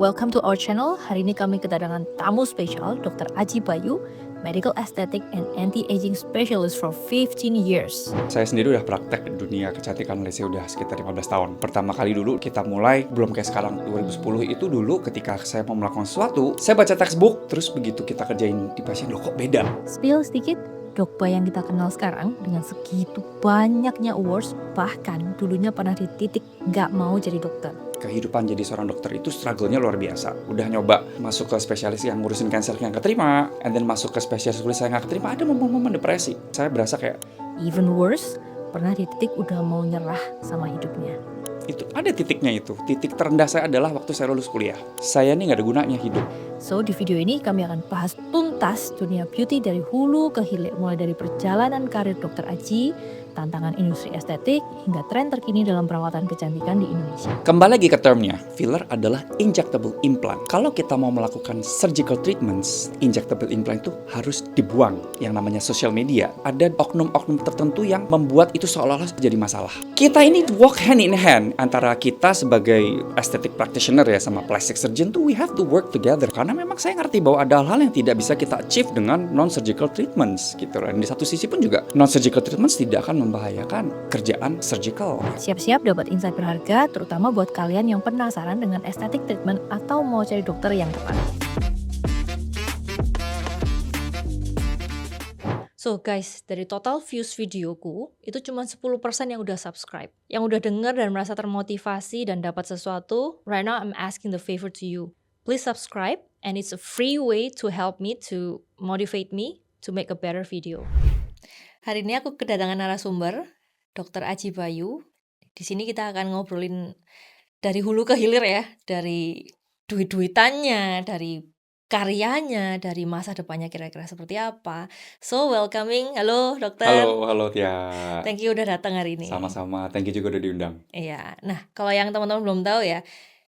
welcome to our channel. Hari ini kami kedatangan tamu spesial, Dr. Aji Bayu, Medical Aesthetic and Anti-Aging Specialist for 15 years. Saya sendiri udah praktek di dunia kecantikan Malaysia udah sekitar 15 tahun. Pertama kali dulu kita mulai, belum kayak sekarang, 2010 itu dulu ketika saya mau melakukan sesuatu, saya baca textbook, terus begitu kita kerjain di pasien, loh kok beda? Spill sedikit, Dokter yang kita kenal sekarang dengan segitu banyaknya awards, bahkan dulunya pernah di titik gak mau jadi dokter. Kehidupan jadi seorang dokter itu struggle-nya luar biasa. Udah nyoba masuk ke spesialis yang ngurusin cancer yang keterima, and then masuk ke spesialis kulit saya nggak keterima, ada momen-momen depresi. Saya berasa kayak, Even worse, pernah di titik udah mau nyerah sama hidupnya. itu ada titiknya itu. Titik terendah saya adalah waktu saya lulus kuliah. Saya nih nggak ada gunanya hidup. So, di video ini kami akan bahas tuntas dunia beauty dari hulu ke hilir, mulai dari perjalanan karir Dr. Aji, tantangan industri estetik, hingga tren terkini dalam perawatan kecantikan di Indonesia. Kembali lagi ke termnya, filler adalah injectable implant. Kalau kita mau melakukan surgical treatments, injectable implant itu harus dibuang. Yang namanya social media, ada oknum-oknum tertentu yang membuat itu seolah-olah jadi masalah. Kita ini walk hand in hand antara kita sebagai aesthetic practitioner ya sama plastic surgeon tuh we have to work together. Karena memang saya ngerti bahwa ada hal-hal yang tidak bisa kita achieve dengan non-surgical treatments gitu. Dan di satu sisi pun juga non-surgical treatments tidak akan membahayakan kerjaan surgical. Siap-siap dapat insight berharga, terutama buat kalian yang penasaran dengan aesthetic treatment atau mau cari dokter yang tepat. So guys, dari total views videoku, itu cuma 10% yang udah subscribe. Yang udah denger dan merasa termotivasi dan dapat sesuatu, right now I'm asking the favor to you. Please subscribe, and it's a free way to help me, to motivate me to make a better video. Hari ini aku kedatangan narasumber, Dr. Aji Bayu. Di sini kita akan ngobrolin dari hulu ke hilir ya, dari duit-duitannya, dari karyanya, dari masa depannya kira-kira seperti apa. So, welcoming. Halo, dokter. Halo Tia. Thank you udah datang hari ini. Sama-sama, thank you juga udah diundang. Iya. Nah, kalau yang teman-teman belum tahu ya,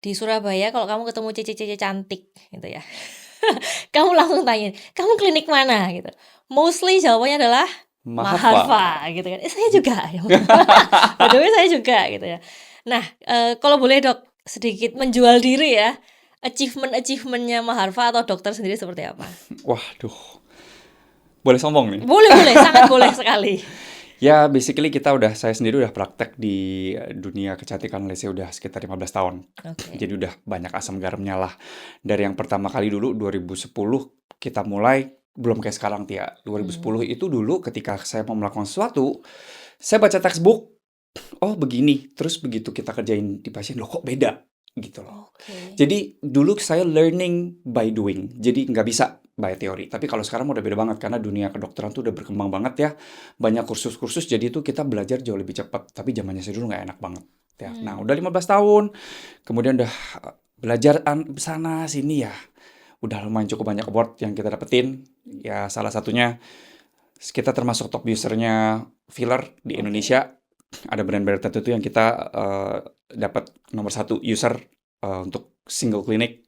di Surabaya kalau kamu ketemu cici-cici cantik gitu ya, kamu langsung tanyain, kamu klinik mana gitu. Mostly jawabannya adalah Maharva gitu kan. Saya juga ya. By the way, saya juga gitu ya. Nah, kalau boleh dok sedikit menjual diri ya, achievementnya Maharva atau dokter sendiri seperti apa? Waduh, boleh sombong nih? Boleh, sangat boleh sekali. Ya, basically saya sendiri udah praktek di dunia kecantikan Malaysia udah sekitar 15 tahun. Okay. Jadi udah banyak asam garamnya lah. Dari yang pertama kali dulu 2010 kita mulai, belum kayak sekarang Tia. 2010 itu dulu ketika saya mau melakukan sesuatu, saya baca textbook, oh begini. Terus begitu kita kerjain di pasien, loh kok beda? Gitu loh. Okay. Jadi dulu saya learning by doing. Jadi nggak bisa by teori. Tapi kalau sekarang udah beda banget karena dunia kedokteran tuh udah berkembang banget ya. Banyak kursus-kursus jadi tuh kita belajar jauh lebih cepat. Tapi zamannya saya dulu nggak enak banget. Ya. Nah udah 15 tahun. Kemudian udah belajar sana sini ya. Udah lumayan cukup banyak award yang kita dapetin. Ya salah satunya kita termasuk top usernya filler di Indonesia. Ada brand-brand tertentu yang kita dapat nomor 1 user untuk single clinic.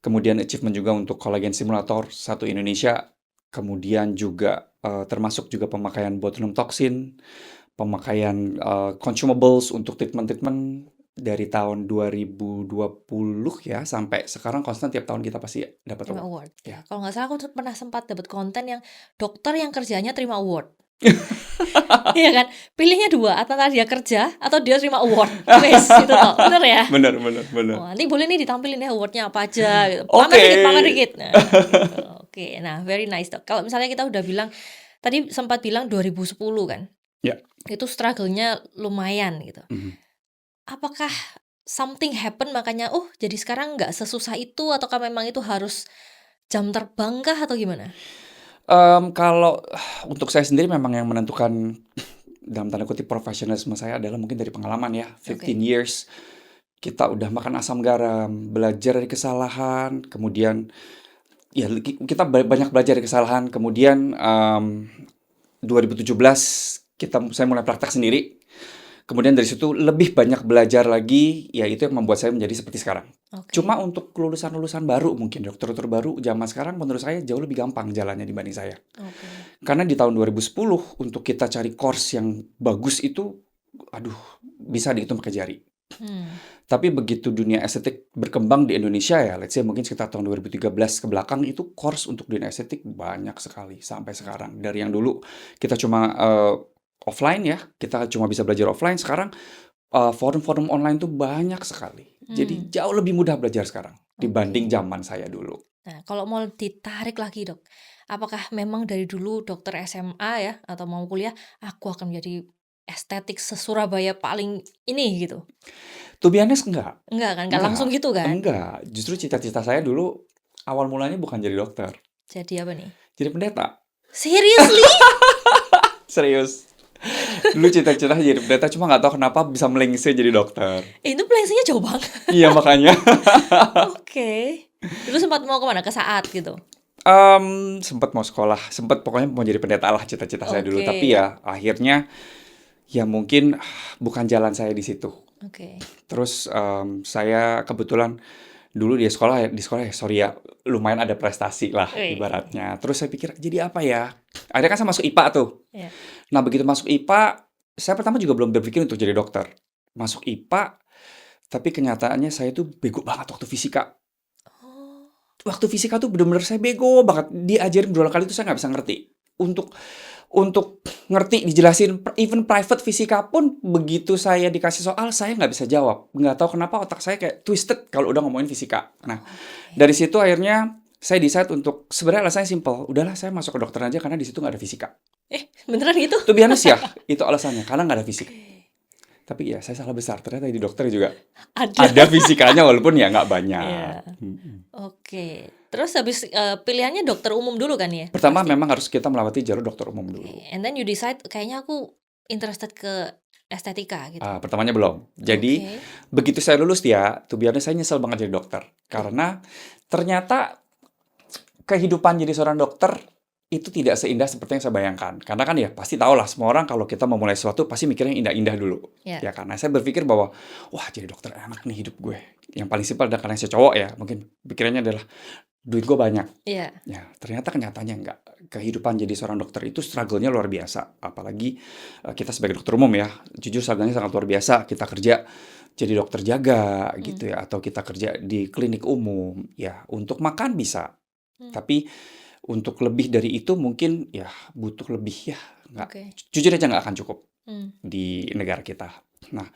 Kemudian achievement juga untuk collagen simulator 1 Indonesia. Kemudian juga termasuk juga pemakaian botulinum toxin, pemakaian consumables untuk treatment dari tahun 2020 ya sampai sekarang konstan tiap tahun kita pasti dapat award. Ya. Kalau nggak salah aku pernah sempat dapat konten yang dokter yang kerjanya terima award. Iya kan, pilihnya 2, antara dia kerja atau dia terima award. Wes, itu toh, bener ya? Bener. Oh, nanti boleh nih ditampilin ya awardnya apa aja gitu. Oke. Pamer dikit. Nah, gitu. Oke, nah very nice dok. Kalau misalnya kita udah bilang, tadi sempat bilang 2010 kan? Ya. Itu struggle-nya lumayan gitu. Apakah something happen makanya, jadi sekarang nggak sesusah itu, ataukah memang itu harus jam terbang kah atau gimana? Kalau untuk saya sendiri memang yang menentukan dalam tanda kutip profesionalisme saya adalah mungkin dari pengalaman ya. 15 years kita udah makan asam garam, belajar dari kesalahan, kemudian ya kita banyak belajar dari kesalahan. Kemudian 2017 saya mulai praktek sendiri. Kemudian dari situ lebih banyak belajar lagi, ya itu yang membuat saya menjadi seperti sekarang. Cuma untuk lulusan-lulusan baru mungkin, dokter-dokter baru zaman sekarang menurut saya jauh lebih gampang jalannya dibanding saya. Karena di tahun 2010 untuk kita cari course yang bagus itu, bisa dihitung pakai jari. Hmm. Tapi begitu dunia estetik berkembang di Indonesia ya, let's say mungkin sekitar tahun 2013 ke belakang itu course untuk dunia estetik banyak sekali sampai sekarang. Dari yang dulu kita cuma offline ya, kita cuma bisa belajar offline, sekarang forum-forum online tuh banyak sekali. Jadi Hmm. jauh lebih mudah belajar sekarang dibanding Oke. zaman saya dulu. Nah, kalau mau ditarik lagi, Dok, apakah memang dari dulu dokter SMA ya atau mau kuliah, aku akan menjadi estetik se-Surabaya paling ini gitu? To be honest enggak, Enggak langsung gitu kan? enggak. Justru cita-cita saya dulu awal mulanya bukan jadi dokter, Jadi apa nih? jadi pendeta. Seriously? Serius. Dulu cita-cita jadi pendeta, cuma nggak tahu kenapa bisa melengseh jadi dokter. Itu playingnya jauh banget. Iya makanya. Oke. Dulu sempat mau kemana? Ke Saat gitu? Sempat mau sekolah, sempat pokoknya mau jadi pendeta lah cita-cita saya dulu. Oke. Tapi ya akhirnya ya mungkin bukan jalan saya di situ. Oke. Terus saya kebetulan dulu di sekolah ya sorry ya lumayan ada prestasi lah Wih. ibaratnya. Terus saya pikir jadi apa ya? Akhirnya kan saya masuk IPA tuh. Ya. Nah begitu masuk IPA, saya pertama juga belum berpikir untuk jadi dokter. Masuk IPA, tapi kenyataannya saya tuh bego banget waktu fisika. Oh. Waktu fisika tuh bener-bener saya bego banget. Diajarin berulang kali tuh saya nggak bisa ngerti. Untuk ngerti, dijelasin, even private fisika pun begitu saya dikasih soal, saya nggak bisa jawab. Nggak tahu kenapa otak saya kayak twisted kalau udah ngomongin fisika. Nah, Oke. dari situ akhirnya saya decide untuk sebenarnya alasannya simple. Udahlah saya masuk ke dokter aja karena di situ nggak ada fisika. Beneran gitu? To be honest ya, itu alasannya karena nggak ada fisika. Oke. Tapi ya saya salah besar. Ternyata di dokter juga Ada. ada fisikanya walaupun ya nggak banyak. Iya. Oke. Terus habis pilihannya dokter umum dulu kan ya? Pertama Pasti. memang harus kita melewati jalur dokter umum dulu. Oke. And then you decide kayaknya aku interested ke estetika gitu. Pertamanya belum. Jadi Oke. begitu saya lulus ya, to be honest saya nyesel banget jadi dokter. Karena ternyata kehidupan jadi seorang dokter itu tidak seindah seperti yang saya bayangkan. Karena kan ya pasti tahu lah semua orang kalau kita mau mulai sesuatu pasti mikirnya indah-indah dulu. Ya. Ya karena saya berpikir bahwa wah jadi dokter enak nih hidup gue. Yang paling simpel adalah karena saya cowok ya, mungkin pikirannya adalah duit gue banyak. Iya. Ya, ternyata kenyataannya enggak. Kehidupan jadi seorang dokter itu struggle-nya luar biasa. Apalagi kita sebagai dokter umum ya, jujur struggle-nya sangat luar biasa. Kita kerja jadi dokter jaga gitu ya, atau kita kerja di klinik umum. Ya, untuk makan bisa. Tapi untuk lebih dari itu mungkin ya butuh lebih ya. Nggak, Oke. jujur aja nggak akan cukup di negara kita. Nah,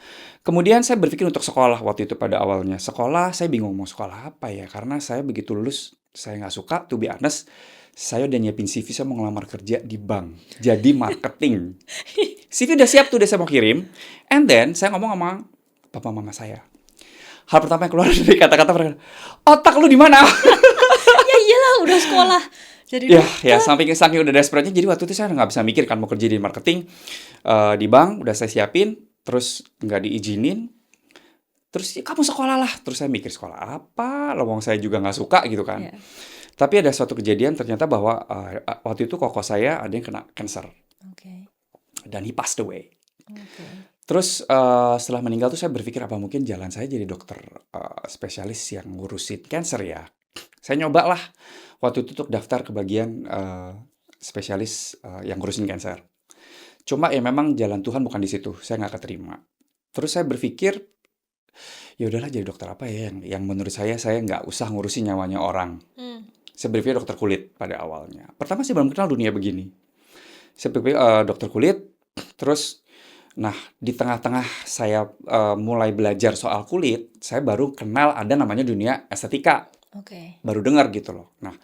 kemudian saya berpikir untuk sekolah waktu itu pada awalnya. Sekolah, saya bingung mau sekolah apa ya. Karena saya begitu lulus, saya nggak suka, to be honest. Saya udah nyiapin CV, saya mau ngelamar kerja di bank. Jadi marketing. CV udah siap tuh, udah saya mau kirim. And then, saya ngomong sama papa mama saya. Hal pertama yang keluar dari kata-kata mereka, otak lu di mana? Ya iyalah udah sekolah. Jadi Ya, saking udah desperate-nya, jadi waktu itu saya nggak bisa mikir kan mau kerja di marketing, di bank, udah saya siapin, terus nggak diizinin, terus ya, kamu sekolah lah, terus saya mikir sekolah apa, lowong saya juga nggak suka gitu kan. Ya. Tapi ada suatu kejadian ternyata bahwa waktu itu koko saya ada yang kena cancer Oke. dan he passed away. Oke. Terus setelah meninggal tuh saya berpikir apa mungkin jalan saya jadi dokter spesialis yang ngurusin cancer ya. Saya nyoba lah waktu itu untuk daftar ke bagian spesialis yang ngurusin cancer. Cuma ya memang jalan Tuhan bukan di situ. Saya nggak keterima. Terus saya berpikir ya udahlah jadi dokter apa ya yang menurut saya nggak usah ngurusin nyawanya orang. Saya berpikir dokter kulit pada awalnya. Pertama saya belum kenal dunia begini. Saya berpikir dokter kulit. Terus nah di tengah-tengah saya mulai belajar soal kulit, saya baru kenal ada namanya dunia estetika. Oke. Baru dengar gitu loh. Nah,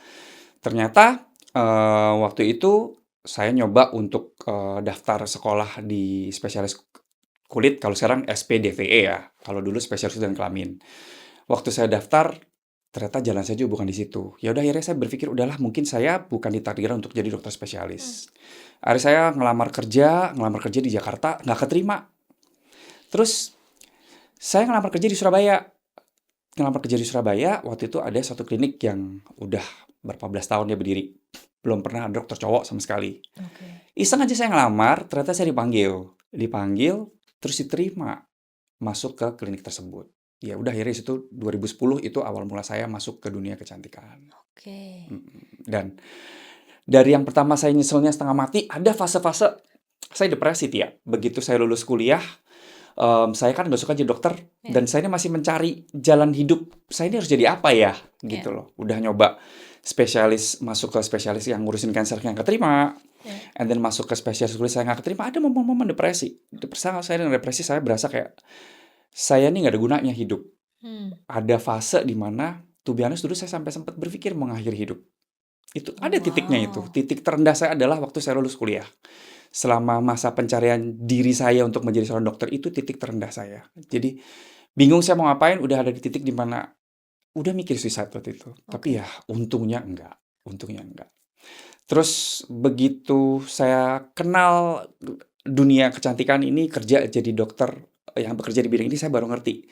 ternyata waktu itu saya nyoba untuk daftar sekolah di spesialis kulit, kalau sekarang SPDVE ya. Kalau dulu spesialis dan kelamin. Waktu saya daftar, ternyata jalan saya juga bukan di situ. Ya udah akhirnya saya berpikir udahlah mungkin saya bukan ditakdirkan untuk jadi dokter spesialis. Akhirnya saya ngelamar kerja di Jakarta, nggak keterima. Terus saya ngelamar kerja di Surabaya. Waktu itu ada satu klinik yang udah berapa belas tahun dia berdiri. Belum pernah ada dokter cowok sama sekali. Oke. Iseng aja saya ngelamar, ternyata saya dipanggil, terus diterima masuk ke klinik tersebut. Ya udah akhirnya itu 2010 itu awal mula saya masuk ke dunia kecantikan. Oke. Dan dari yang pertama saya nyeselnya setengah mati, ada fase-fase saya depresi ya. Begitu saya lulus kuliah, Saya kan nggak suka jadi dokter Ya. dan saya ini masih mencari jalan hidup. Saya ini harus jadi apa ya? Ya. Gitu loh. Udah nyoba masuk ke spesialis yang ngurusin cancer yang keterima, Ya. and then masuk ke spesialis kulit saya nggak keterima. Ada momen-momen depresi. Saya dengan depresi saya berasa kayak saya ini nggak ada gunanya hidup. Ada fase di mana, to be honest, dulu saya sampai sempat berpikir mengakhiri hidup. Itu ada titiknya itu. Wow. Titik terendah saya adalah waktu saya lulus kuliah. Selama masa pencarian diri saya untuk menjadi seorang dokter itu titik terendah saya. Jadi bingung saya mau ngapain, udah ada di titik di mana udah mikir suicide waktu itu. Tapi ya untungnya enggak. Terus begitu saya kenal dunia kecantikan ini, kerja jadi dokter yang bekerja di bidang ini, saya baru ngerti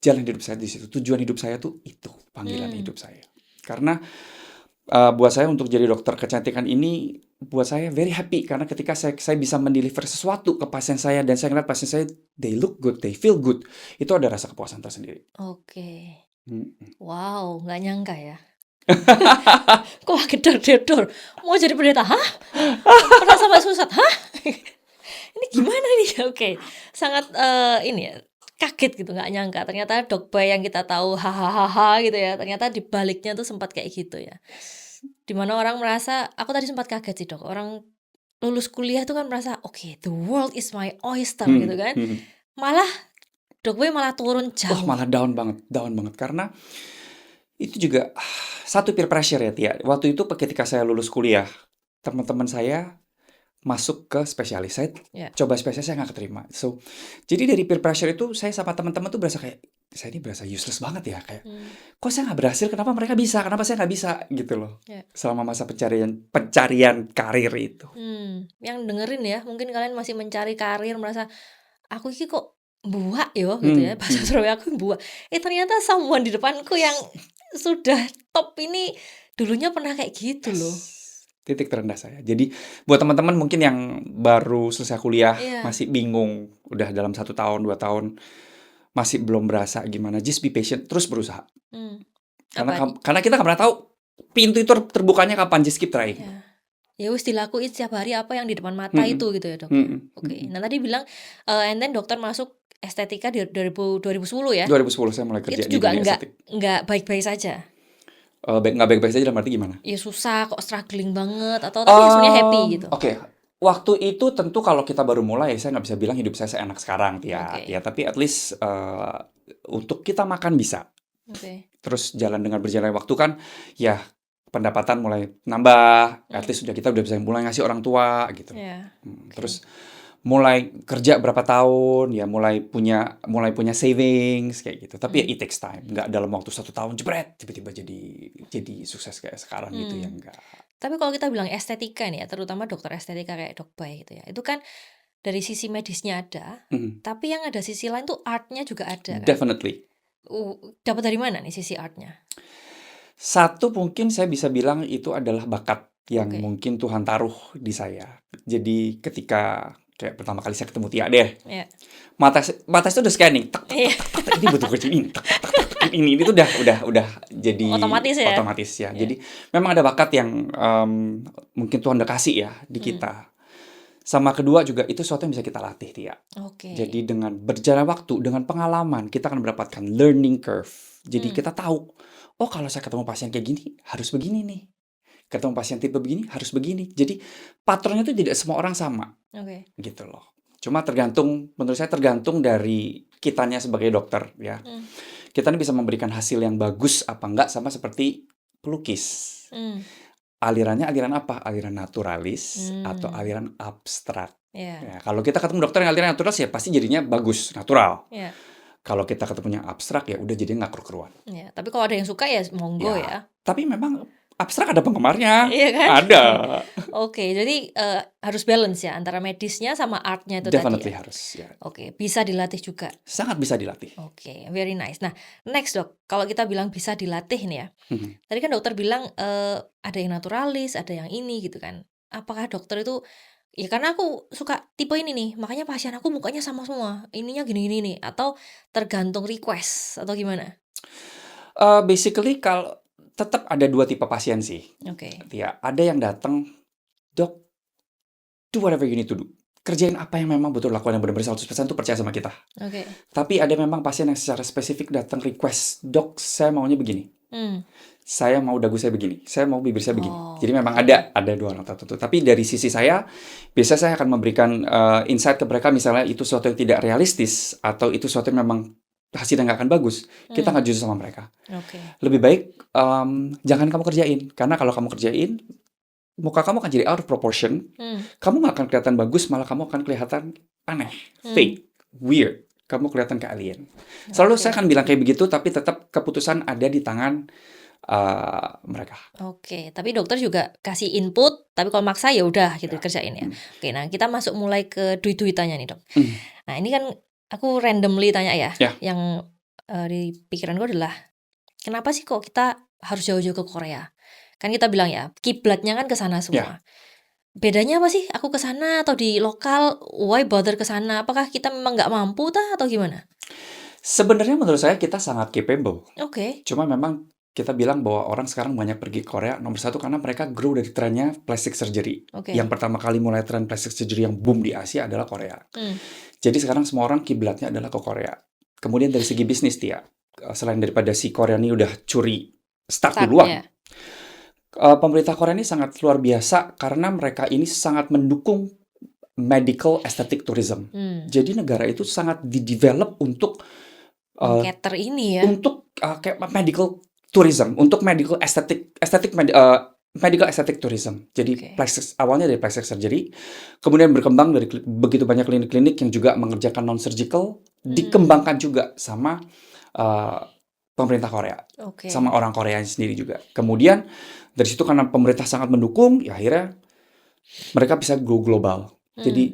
jalan hidup saya di situ. Tujuan hidup saya tuh itu, panggilan hidup saya. Karena buat saya untuk jadi dokter kecantikan ini buat saya very happy karena ketika saya bisa mendeliver sesuatu ke pasien saya dan saya ngeliat pasien saya they look good, they feel good, itu ada rasa kepuasan tersendiri. Oke. Mm-mm. Wow, nggak nyangka ya. Kok gedor-gedor mau jadi pendeta? Hah? Pernah sampai susah? Hah? Ini gimana nih? Oke, sangat ini ya, kaget gitu, nggak nyangka. Ternyata Dokboy yang kita tahu hahaha gitu ya, ternyata di baliknya tuh sempat kayak gitu ya. Dimana orang merasa, aku tadi sempat kaget sih dok, orang lulus kuliah tuh kan merasa, oke, the world is my oyster gitu kan. Malah Dokboy malah turun Oh, jauh. malah down banget karena itu juga satu peer pressure ya Tia. Waktu itu ketika saya lulus kuliah, teman-teman saya masuk ke spesialis. Saya coba spesialis, saya nggak keterima. So, jadi dari peer pressure itu saya sama teman-teman tuh berasa kayak saya ini berasa useless banget ya, kayak kok saya nggak berhasil, kenapa mereka bisa, kenapa saya nggak bisa gitu loh. Selama masa pencarian karir itu. Yang dengerin ya, mungkin kalian masih mencari karir, merasa aku ini kok buak yo gitu ya, bahasa Surabaya aku buak. Ternyata someone di depanku yang sudah top ini dulunya pernah kayak gitu loh. Titik terendah saya. Jadi buat teman-teman mungkin yang baru selesai kuliah, masih bingung, udah dalam 1 tahun, 2 tahun, masih belum berasa gimana, just be patient, terus berusaha. Karena kita nggak pernah tahu pintu itu terbukanya kapan, just keep trying. Ya wis dilakuin setiap hari apa yang di depan mata itu gitu ya dok. Oke. Nah tadi bilang and then dokter masuk estetika di 2010 ya. 2010 saya mulai kerja itu di juga dunia estetik. nggak baik-baik saja. Nggak baik-baik saja dalam arti gimana? Ya susah kok, struggling banget, atau tapi sebenarnya happy gitu. Oke. Waktu itu tentu kalau kita baru mulai, saya nggak bisa bilang hidup saya seenak sekarang ya. Ya tapi at least untuk kita makan bisa. Terus berjalan waktu kan, ya pendapatan mulai nambah. At least kita udah bisa mulai ngasih orang tua gitu. Terus mulai kerja berapa tahun, ya mulai punya savings kayak gitu. Tapi ya it takes time. Nggak dalam waktu 1 tahun jebret tiba-tiba jadi sukses kayak sekarang gitu ya, enggak. Tapi kalau kita bilang estetika nih ya, terutama dokter estetika kayak Dokboy gitu ya, itu kan dari sisi medisnya ada, tapi yang ada sisi lain tuh artnya juga ada kan? Definitely. Dapat dari mana nih sisi artnya? Satu mungkin saya bisa bilang itu adalah bakat yang mungkin Tuhan taruh di saya. Jadi ketika kayak pertama kali saya ketemu Tia deh, mata itu udah scanning, ini butuh kerja ini, ini itu udah jadi otomatis ya. Jadi memang ada bakat yang mungkin Tuhan udah kasih ya di kita. Sama kedua juga itu sesuatu yang bisa kita latih Tia. Jadi dengan berjalan waktu, dengan pengalaman kita akan mendapatkan learning curve. Jadi kita tahu, oh kalau saya ketemu pasien kayak gini harus begini nih. Ketemu pasien tipe begini harus begini. Jadi patronnya itu tidak semua orang sama. Gitu loh. Cuma menurut saya tergantung dari kitanya sebagai dokter ya. Kita ini bisa memberikan hasil yang bagus apa enggak, sama seperti pelukis. Alirannya aliran apa? Aliran naturalis atau aliran abstrak. Ya, kalau kita ketemu dokter yang aliran naturalis ya pasti jadinya bagus, natural. Kalau kita ketemunya abstrak ya udah jadinya nggak keruan. Tapi kalau ada yang suka ya monggo ya. Tapi memang abstrak ada penggemarnya. Iya kan? Ada. Jadi harus balance ya antara medisnya sama artnya itu Definitely tadi ya? Harus ya. Bisa dilatih juga? Sangat bisa dilatih. Very nice. Nah next dok, kalau kita bilang bisa dilatih nih ya, tadi kan dokter bilang ada yang naturalis, ada yang ini gitu kan. Apakah dokter itu, ya karena aku suka tipe ini nih, makanya pasien aku mukanya sama semua, ininya gini-gini nih, atau tergantung request atau gimana? Basically kalau tetap ada 2 tipe pasien sih. Ya, ada yang datang, dok, do whatever you need to do. kerjain apa yang memang betul lakukan yang benar-benar 100% tuh percaya sama kita. Oke. Tapi ada memang pasien yang secara spesifik datang request, "Dok, saya maunya begini. Hmm. Saya mau dagu saya begini. Saya mau bibir saya begini." Oh, Jadi memang oke. ada dua orang tertentu. Tapi dari sisi saya, biasanya saya akan memberikan insight ke mereka misalnya itu sesuatu yang tidak realistis atau itu sesuatu yang memang hasilnya nggak akan bagus. Kita Hmm. nggak jujur sama mereka. Oke. Lebih baik jangan kamu kerjain. Karena kalau kamu kerjain, muka kamu akan jadi out of proportion. Hmm. Kamu nggak akan kelihatan bagus, malah kamu akan kelihatan aneh, Hmm. fake, weird. Kamu kelihatan kayak alien. Selalu Oke. saya akan bilang kayak begitu, tapi tetap keputusan ada di tangan mereka. Oke, tapi dokter juga kasih input, tapi kalau maksa ya udah gitu Ya. kerjain ya. Oke, nah kita masuk mulai ke duit-duitannya nih, Dok. Hmm. Nah, ini kan aku randomly tanya ya. Ya. Yang di pikiranku adalah kenapa sih kok kita harus jauh-jauh ke Korea? Kan kita bilang ya, kiblatnya kan ke sana semua. Bedanya apa sih? Aku ke sana atau di lokal? Why bother ke sana? Apakah kita memang nggak mampu atau gimana? Sebenarnya menurut saya kita sangat capable. Oke. Cuma memang kita bilang bahwa orang sekarang banyak pergi ke Korea, nomor satu karena mereka grow dari trennya plastic surgery. Oke. Yang pertama kali mulai tren plastic surgery yang boom di Asia adalah Korea. Hmm. Jadi sekarang semua orang kiblatnya adalah ke Korea. Kemudian dari segi bisnis dia, selain daripada si Korea ini udah curi start duluan, ya. pemerintah Korea ini sangat luar biasa karena mereka ini sangat mendukung medical aesthetic tourism. Hmm. Jadi negara itu sangat di-develop untuk Cater ini ya. untuk kayak medical tourism, untuk medical aesthetic medical aesthetic tourism. Jadi Oke. plastic awalnya dari plastic surgery, kemudian berkembang dari begitu banyak klinik-klinik yang juga mengerjakan non surgical, dikembangkan juga sama pemerintah Korea, Oke. sama orang Korea sendiri juga. Kemudian dari situ karena pemerintah sangat mendukung, ya akhirnya mereka bisa go global. Jadi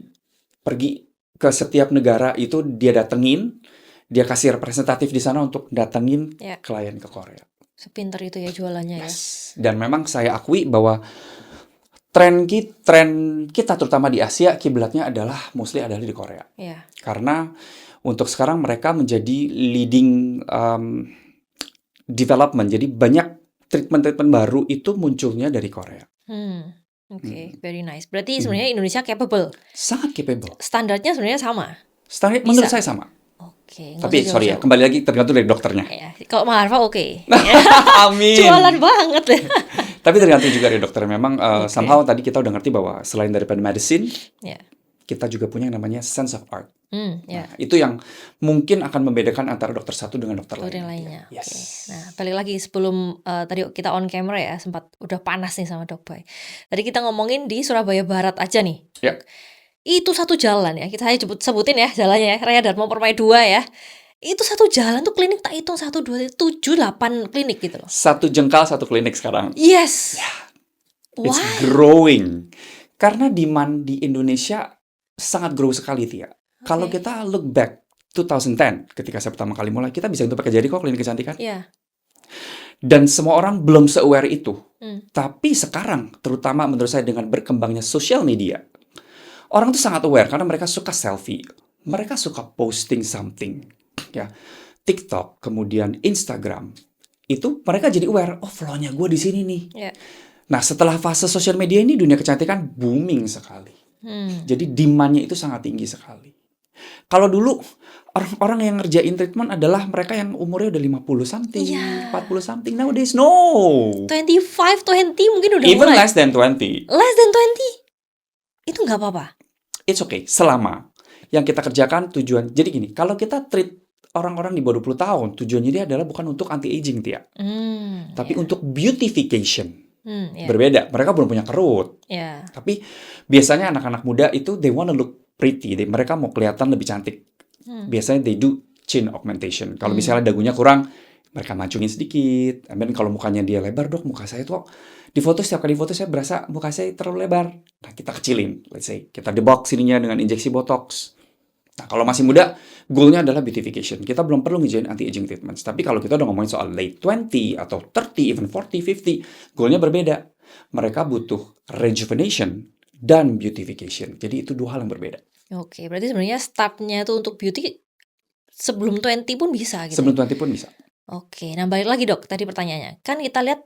pergi ke setiap negara itu dia datengin, dia kasih representatif di sana untuk datengin Ya. klien ke Korea. Sepinter itu ya jualannya ya. Yes. Dan memang saya akui bahwa tren kita terutama di Asia kiblatnya adalah mostly adalah di Korea. Ya. Karena untuk sekarang mereka menjadi leading development. Jadi banyak treatment-treatment baru itu munculnya dari Korea. Oke, very nice. Berarti sebenarnya Indonesia capable. Sangat capable. Standarnya sebenarnya sama. Standar Bisa. menurut saya sama. Oke. Tapi sorry ya, kembali lagi tergantung dari dokternya. Ya, kalau Maharva oke. Amin. Jualan banget ya. Tapi tergantung juga dari dokter. Memang Oke. somehow tadi kita udah ngerti bahwa selain daripada medicine, Ya. kita juga punya yang namanya sense of art. Ya. Nah, itu yang mungkin akan membedakan antara dokter satu dengan dokter Dokter yang lain. lainnya. Yes. Oke. Nah, balik lagi sebelum tadi kita on camera ya, sempat udah panas nih sama Dok Boy. Tadi kita ngomongin di Surabaya Barat aja nih. Ya. Itu satu jalan ya. Saya sebutin ya jalannya ya. Raya Darmo Permai 2 ya. Itu satu jalan tuh klinik tak hitung 1, 2, 7, 8 klinik gitu loh. Satu jengkal satu klinik sekarang. Yes. It's Why? growing. Karena demand di Indonesia sangat grow sekali, Tia. Kalau kita look back 2010 ketika saya pertama kali mulai, kita bisa untuk pakai jari kok klinik kecantikan. Iya. Dan semua orang belum se-aware itu. Hmm. Tapi sekarang, terutama menurut saya dengan berkembangnya sosial media, orang tuh sangat aware karena mereka suka selfie. Mereka suka posting something. Ya, TikTok, kemudian Instagram. Itu mereka jadi aware, oh flow-nya gue di sini nih. Ya. Nah, setelah fase sosial media ini, dunia kecantikan booming sekali. Jadi demand-nya itu sangat tinggi sekali. Kalau dulu orang-orang yang ngerjain treatment adalah mereka yang umurnya udah 50 something, Iya. 40 something. Nowadays, no. 25, 20 mungkin udah Even mulai. less than 20. Less than 20. Itu nggak apa-apa. It's okay. Selama yang kita kerjakan tujuan. Jadi gini, kalau kita treat orang-orang di bawah 20 tahun, tujuannya dia adalah bukan untuk anti-aging, Tia. Tapi untuk beautification. Ya. Berbeda. Mereka belum punya kerut. Ya. Tapi biasanya anak-anak muda itu they wanna look pretty. Mereka mau kelihatan lebih cantik. Biasanya they do chin augmentation. Kalau misalnya dagunya kurang, mereka mancungin sedikit. And then kalau mukanya dia lebar, dok, muka saya tuh di foto setiap kali foto saya berasa muka saya terlalu lebar. Nah, kita kecilin. Let's say kita debox sininya dengan injeksi botox. Nah, kalau masih muda, goalnya adalah beautification. Kita belum perlu ngejain anti-aging treatments. Tapi kalau kita udah ngomongin soal late 20 atau 30, even 40, 50, goalnya berbeda. Mereka butuh rejuvenation dan beautification. Jadi itu dua hal yang berbeda. Oke, berarti sebenarnya startnya itu untuk beauty sebelum 20 pun bisa gitu. Sebelum 20 pun bisa. Oke, nah balik lagi dok, tadi pertanyaannya. Kan kita lihat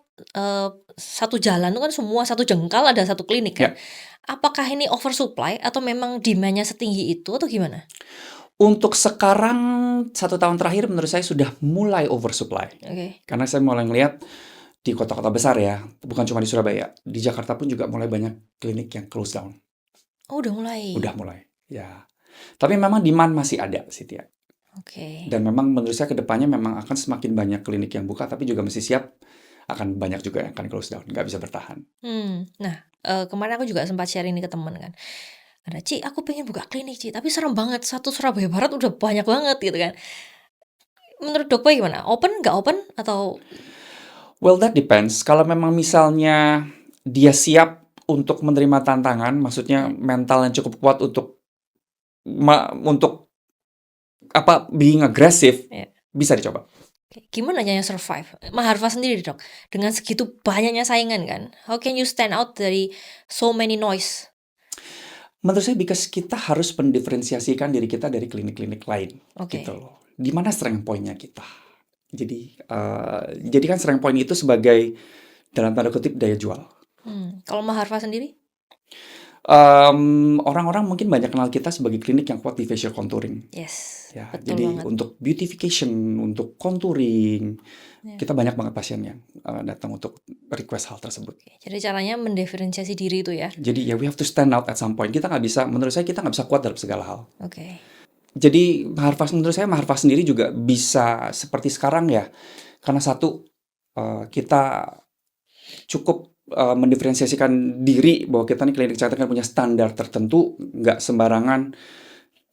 satu jalan itu kan semua satu jengkal ada satu klinik kan. Ya, Apakah ini oversupply atau memang demand-nya setinggi itu atau gimana? untuk sekarang 1 tahun terakhir menurut saya sudah mulai oversupply. Oke. Karena saya mulai ngelihat di kota-kota besar ya, bukan cuma di Surabaya, di Jakarta pun juga mulai banyak klinik yang close down. Oh udah mulai. Udah mulai, ya. Tapi memang demand masih ada sih, Tia. Oke. Dan memang menurut saya ke depannya memang akan semakin banyak klinik yang buka, tapi juga mesti siap akan banyak juga yang akan close down, nggak bisa bertahan. Nah kemarin aku juga sempat sharing ini ke teman kan. Ada, Ci, aku pengen buka klinik, Ci, tapi serem banget. Satu Surabaya Barat udah banyak banget gitu kan. Menurut Dok Boy gimana? Open, nggak open, atau Well, that depends. Kalau memang misalnya dia siap untuk menerima tantangan, maksudnya ya, mental yang cukup kuat untuk being aggressive, ya. bisa dicoba. Gimana caranya survive? Maharva sendiri dok, dengan segitu banyaknya saingan kan. How can you stand out dari so many noise? Menurut saya because kita harus mendiferensiasikan diri kita dari klinik-klinik lain, Oke. gitu loh. Di mana strength point-nya kita. Jadi kan strength point itu sebagai dalam tanda kutip daya jual. Kalau Maharva sendiri? Orang-orang mungkin banyak kenal kita sebagai klinik yang kuat di facial contouring. Yes, Ya, betul jadi banget. untuk beautification, untuk contouring, Ya. kita banyak banget pasien yang datang untuk request hal tersebut. Jadi caranya mendiferensiasi diri itu ya. Jadi ya we have to stand out at some point. Menurut saya kita nggak bisa kuat dalam segala hal. Oke. Jadi menurut saya Maharva sendiri juga bisa seperti sekarang ya. Karena satu, kita cukup mendiferensiasikan diri bahwa kita nih klinik kecantikan punya standar tertentu, nggak sembarangan,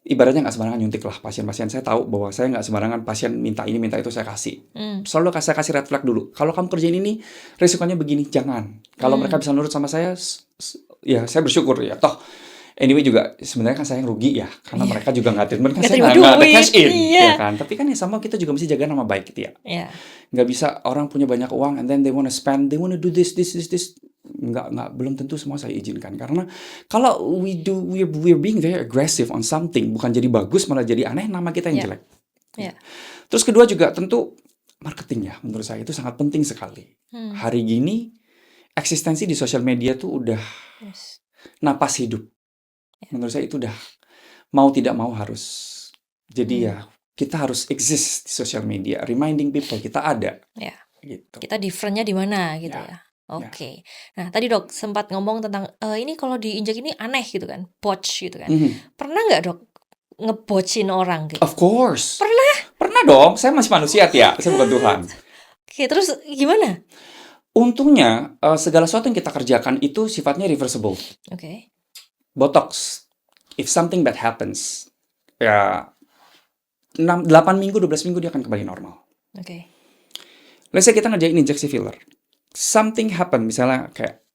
ibaratnya nggak sembarangan nyuntik lah pasien-pasien. Saya tahu bahwa saya nggak sembarangan pasien minta ini, minta itu saya kasih. Selalu saya kasih red flag dulu. Kalau kamu kerjain ini, risikonya begini, jangan. Kalau mereka bisa nurut sama saya, ya saya bersyukur ya. Toh, anyway juga sebenarnya kan saya yang rugi ya. Karena Iya. mereka juga nggak treatment, kan Nggak saya terima nggak ada duit, cash in. iya. Ya kan? Tapi kan ya sama kita juga mesti jaga nama baik gitu ya. Ya. Nggak bisa orang punya banyak uang and then they wanna spend, they wanna do this. Nggak, belum tentu semua saya izinkan. Karena kalau we're being very aggressive on something, bukan jadi bagus malah jadi aneh, nama kita yang Ya. jelek. Ya. Terus kedua juga tentu marketing ya, menurut saya itu sangat penting sekali. Hari gini eksistensi di sosial media tuh udah Yes. napas hidup. Menurut saya itu udah mau tidak mau harus. Jadi ya kita harus exist di sosial media, reminding people kita ada. Ya. Gitu. Kita different-nya di mana gitu ya. Oke. Nah, tadi Dok sempat ngomong tentang ini kalau diinjak ini aneh gitu kan, botch gitu kan. Pernah nggak Dok ngebocin orang gitu? Of course. Pernah? Pernah dong, saya masih manusia ya, saya bukan Tuhan. Oke, terus gimana? Untungnya segala sesuatu yang kita kerjakan itu sifatnya reversible. Oke. Botox, if something bad happens, ya 8 minggu, 12 minggu dia akan kembali normal. Oke. Let's say kita ngerjain injeksi filler. Something happen, misalnya kayak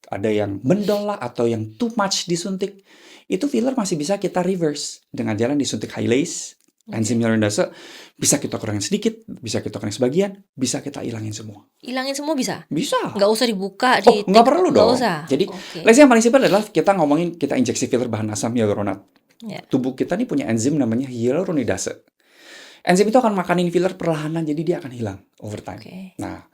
ada yang mendol lah atau yang too much disuntik, itu filler masih bisa kita reverse dengan jalan disuntik Hyalase, enzim hyaluronidase, bisa kita kurangin sedikit, bisa kita kurangin sebagian, bisa kita hilangin semua. Hilangin semua bisa? Bisa. Nggak usah dibuka, nggak perlu dong. Nggak usah. Jadi, let's say yang paling simpel adalah kita ngomongin kita injeksi filler bahan asam hyaluronat. Ya. Tubuh kita nih punya enzim namanya hyaluronidase. Enzim itu akan makanin filler perlahanan, jadi dia akan hilang over time. Oke. Nah,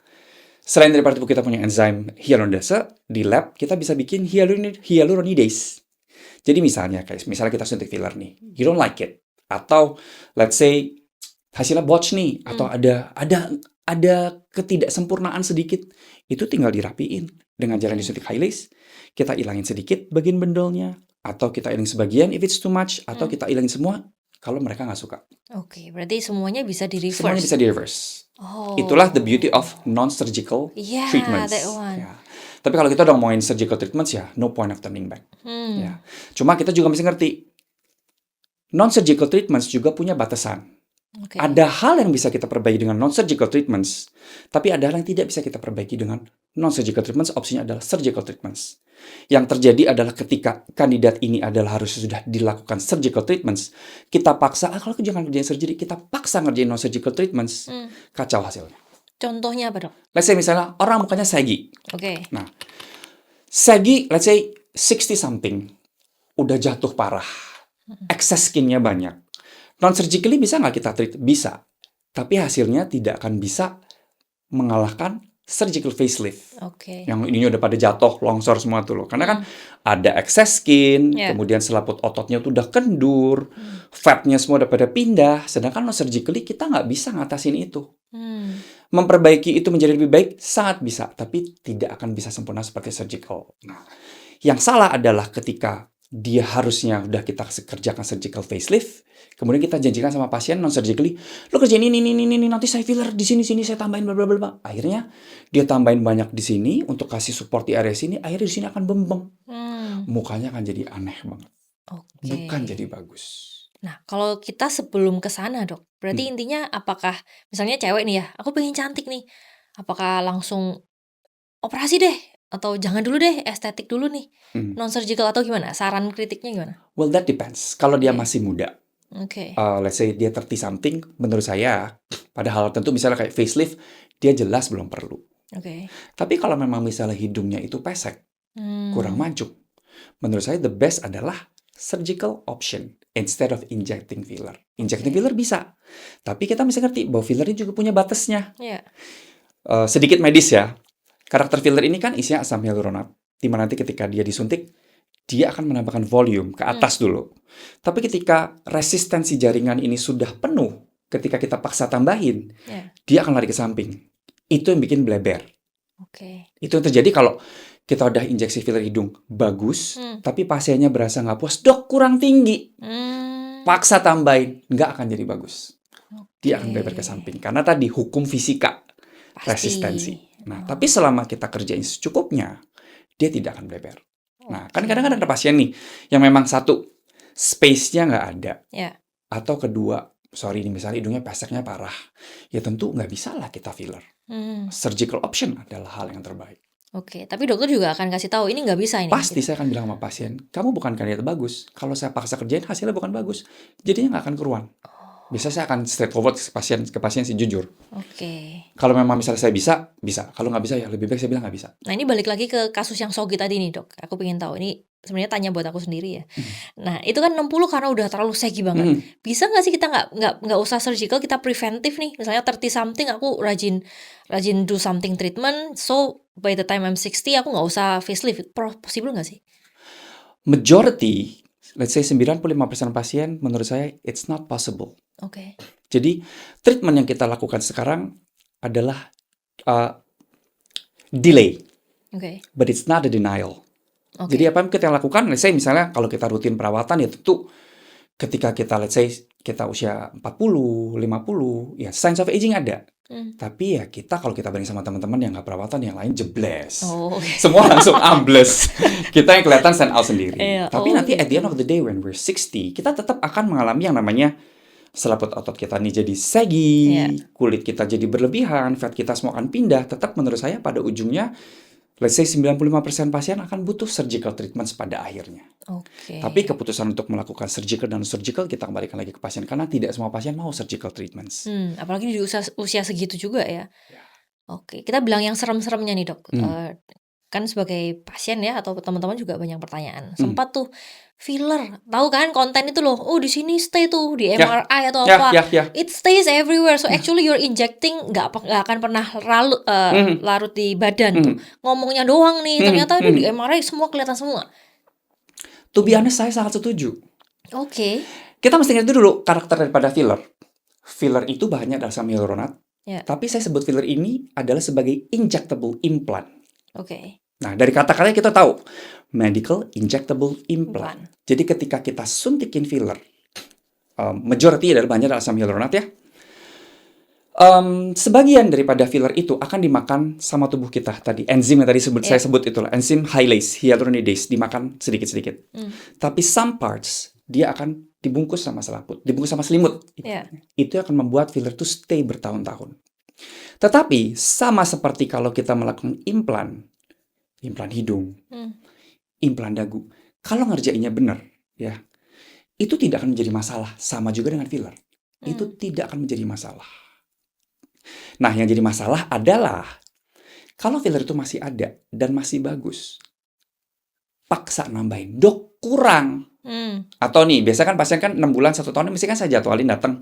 selain daripada tubuh kita punya enzim hyaluronidase, di lab kita bisa bikin hyaluronidase. Jadi misalnya kita suntik filler nih, you don't like it, atau let's say hasilnya botch nih, atau ada ketidaksempurnaan sedikit, itu tinggal dirapiin dengan jalan disuntik Hyalase, kita ilangin sedikit bagian bendolnya, atau kita ilangin sebagian if it's too much, atau kita ilangin semua kalau mereka nggak suka. Oke, berarti semuanya bisa di-reverse. Semuanya bisa di-reverse. Oh. Itulah the beauty of non-surgical treatments. That one. Ya. Tapi kalau kita udah ngomongin surgical treatments ya, no point of turning back. Ya. Cuma kita juga mesti ngerti, non-surgical treatments juga punya batasan. Okay. Ada hal yang bisa kita perbaiki dengan non-surgical treatments, tapi ada hal yang tidak bisa kita perbaiki dengan non-surgical treatments, opsinya adalah surgical treatments. Yang terjadi adalah ketika kandidat ini adalah harus sudah dilakukan surgical treatments, kita paksa, kalau jangan kerjain surgery, kita paksa ngerjain non-surgical treatments, kacau hasilnya. Contohnya apa, Dok? Let's say misalnya orang mukanya saggy. Oke. Nah, saggy, let's say 60 something, udah jatuh parah, excess skinnya banyak. Non-surgically bisa nggak kita treat? Bisa. Tapi hasilnya tidak akan bisa mengalahkan surgical facelift. Oke. Yang ininya udah pada jatuh, longsor semua tuh loh. Karena kan Hmm. ada excess skin, Ya. kemudian selaput ototnya tuh udah kendur, Hmm. fatnya semua udah pada pindah. Sedangkan non-surgically kita nggak bisa ngatasin itu. Hmm. Memperbaiki itu menjadi lebih baik, sangat bisa. Tapi tidak akan bisa sempurna seperti surgical. Nah, yang salah adalah ketika dia harusnya udah kita kerjakan surgical facelift, kemudian kita janjikan sama pasien non-surgically, lo kerjain ini, nanti saya filler di sini, saya tambahin bla bla bla bla. Akhirnya dia tambahin banyak di sini untuk kasih support di area sini, akhirnya di sini akan bembeng. Hmm. Mukanya akan jadi aneh banget, Oke. bukan jadi bagus. Nah, kalau kita sebelum ke sana, Dok, berarti Hmm. intinya apakah misalnya cewek nih ya, aku pengen cantik nih, apakah langsung operasi deh atau jangan dulu deh, estetik dulu nih, Hmm. non-surgical atau gimana? Saran kritiknya gimana? Well, that depends. Kalau dia Oke. masih muda, Oke. let's say dia 30 something, menurut saya, pada hal tertentu misalnya kayak facelift, dia jelas belum perlu. Oke. Tapi kalau memang misalnya hidungnya itu pesek, kurang Hmm. maju, menurut saya the best adalah surgical option instead of injecting filler. Injecting Oke. filler bisa, tapi kita mesti ngerti bahwa filler ini juga punya batasnya. Ya. Sedikit medis ya. Karakter filler ini kan isinya asam hyaluronat, di mana nanti ketika dia disuntik, dia akan menambahkan volume ke atas dulu. Tapi ketika resistensi jaringan ini sudah penuh, ketika kita paksa tambahin, Ya. dia akan lari ke samping. Itu yang bikin bleber. Oke. Itu yang terjadi kalau kita udah injeksi filler hidung bagus, Hmm. tapi pasiennya berasa nggak puas, dok kurang tinggi, Hmm. paksa tambahin, nggak akan jadi bagus. Dia akan Oke. bleber ke samping. Karena tadi hukum fisika, Pasti. resistensi. Nah, Oh. tapi selama kita kerjain secukupnya, dia tidak akan bleber. Nah, kan Oke. kadang-kadang ada pasien nih, yang memang satu, space-nya nggak ada. Ya. Atau kedua, sorry nih, misalnya hidungnya peseknya parah. Ya tentu nggak bisa lah kita filler. Hmm. Surgical option adalah hal yang terbaik. Oke, tapi dokter juga akan kasih tahu ini nggak bisa ini. Pasti gitu. saya akan bilang sama pasien, kamu bukan kandidat bagus. Kalau saya paksa kerjain, hasilnya bukan bagus. Jadinya nggak akan keruan. Biasanya saya akan straightforward ke pasien sih jujur. Oke. Kalau memang misalnya saya bisa, bisa. Kalau nggak bisa, ya lebih baik saya bilang nggak bisa. Nah, ini balik lagi ke kasus yang Sogi tadi nih, Dok. Aku pengen tahu. Ini sebenarnya tanya buat aku sendiri ya. Nah, itu kan 60 karena udah terlalu segi banget. Hmm. Bisa nggak sih kita nggak usah surgical, kita preventif nih. Misalnya 30 something aku rajin do something treatment. So by the time I'm 60 aku nggak usah facelift. Possible nggak sih? Majority, let's say 95% pasien, menurut saya, it's not possible. Oke. Jadi, treatment yang kita lakukan sekarang adalah delay, Oke. but it's not a denial. Oke. Jadi apa yang kita lakukan, let's say misalnya kalau kita rutin perawatan ya tentu ketika kita let's say kita usia 40, 50, ya signs of aging ada. Tapi ya kita kalau kita banding sama teman-teman yang nggak perawatan yang lain jebles. Oh, oke. Semua langsung ambles. Kita yang kelihatan stand out sendiri. Iya, Tapi oh nanti at the end gitu. of the day when we're 60, kita tetap akan mengalami yang namanya selaput otot kita nih jadi saggy, Iya. kulit kita jadi berlebihan, fat kita semua akan pindah. Tetap menurut saya pada ujungnya, let's say 95% pasien akan butuh surgical treatment pada akhirnya. Oke. Tapi keputusan untuk melakukan surgical dan non-surgical kita kembalikan lagi ke pasien. Karena tidak semua pasien mau surgical treatments. Apalagi di usia segitu juga ya. Oke, kita bilang yang serem-seremnya nih, Dok. Kan sebagai pasien ya atau teman-teman juga banyak pertanyaan. Sempat tuh filler, tahu kan konten itu loh. Oh, di sini stay tuh di MRI atau apa. It stays everywhere. So actually you're injecting nggak akan pernah larut di badan tuh. Ngomongnya doang nih. Ternyata itu di MRI semua kelihatan semua. To be honest, saya sangat setuju. Oke. Kita mesti ngerti dulu karakter daripada filler. Filler itu bahannya adalah asam hyaluronat. Ya. Tapi saya sebut filler ini adalah sebagai injectable implant. Oke. Nah, dari kata-katanya kita tahu medical injectable implant. Jadi ketika kita suntikin filler, majority adalah bahannya adalah asam hyaluronat ya. Sebagian daripada filler itu akan dimakan sama tubuh kita tadi. Enzim yang tadi saya sebut itulah enzim hyalinase, hyaluronidase dimakan sedikit-sedikit. Tapi some parts dia akan dibungkus sama selaput, dibungkus sama selimut. Itu akan membuat filler itu stay bertahun-tahun. Tetapi sama seperti kalau kita melakukan implan hidung, implan dagu, kalau ngerjainnya benar, ya itu tidak akan menjadi masalah. Sama juga dengan filler, itu tidak akan menjadi masalah. Nah, yang jadi masalah adalah kalau filler itu masih ada dan masih bagus, paksa nambahin, dok kurang. Atau nih, biasa kan pasien kan 6 bulan, 1 tahun, mesti kan saya jadwalin datang.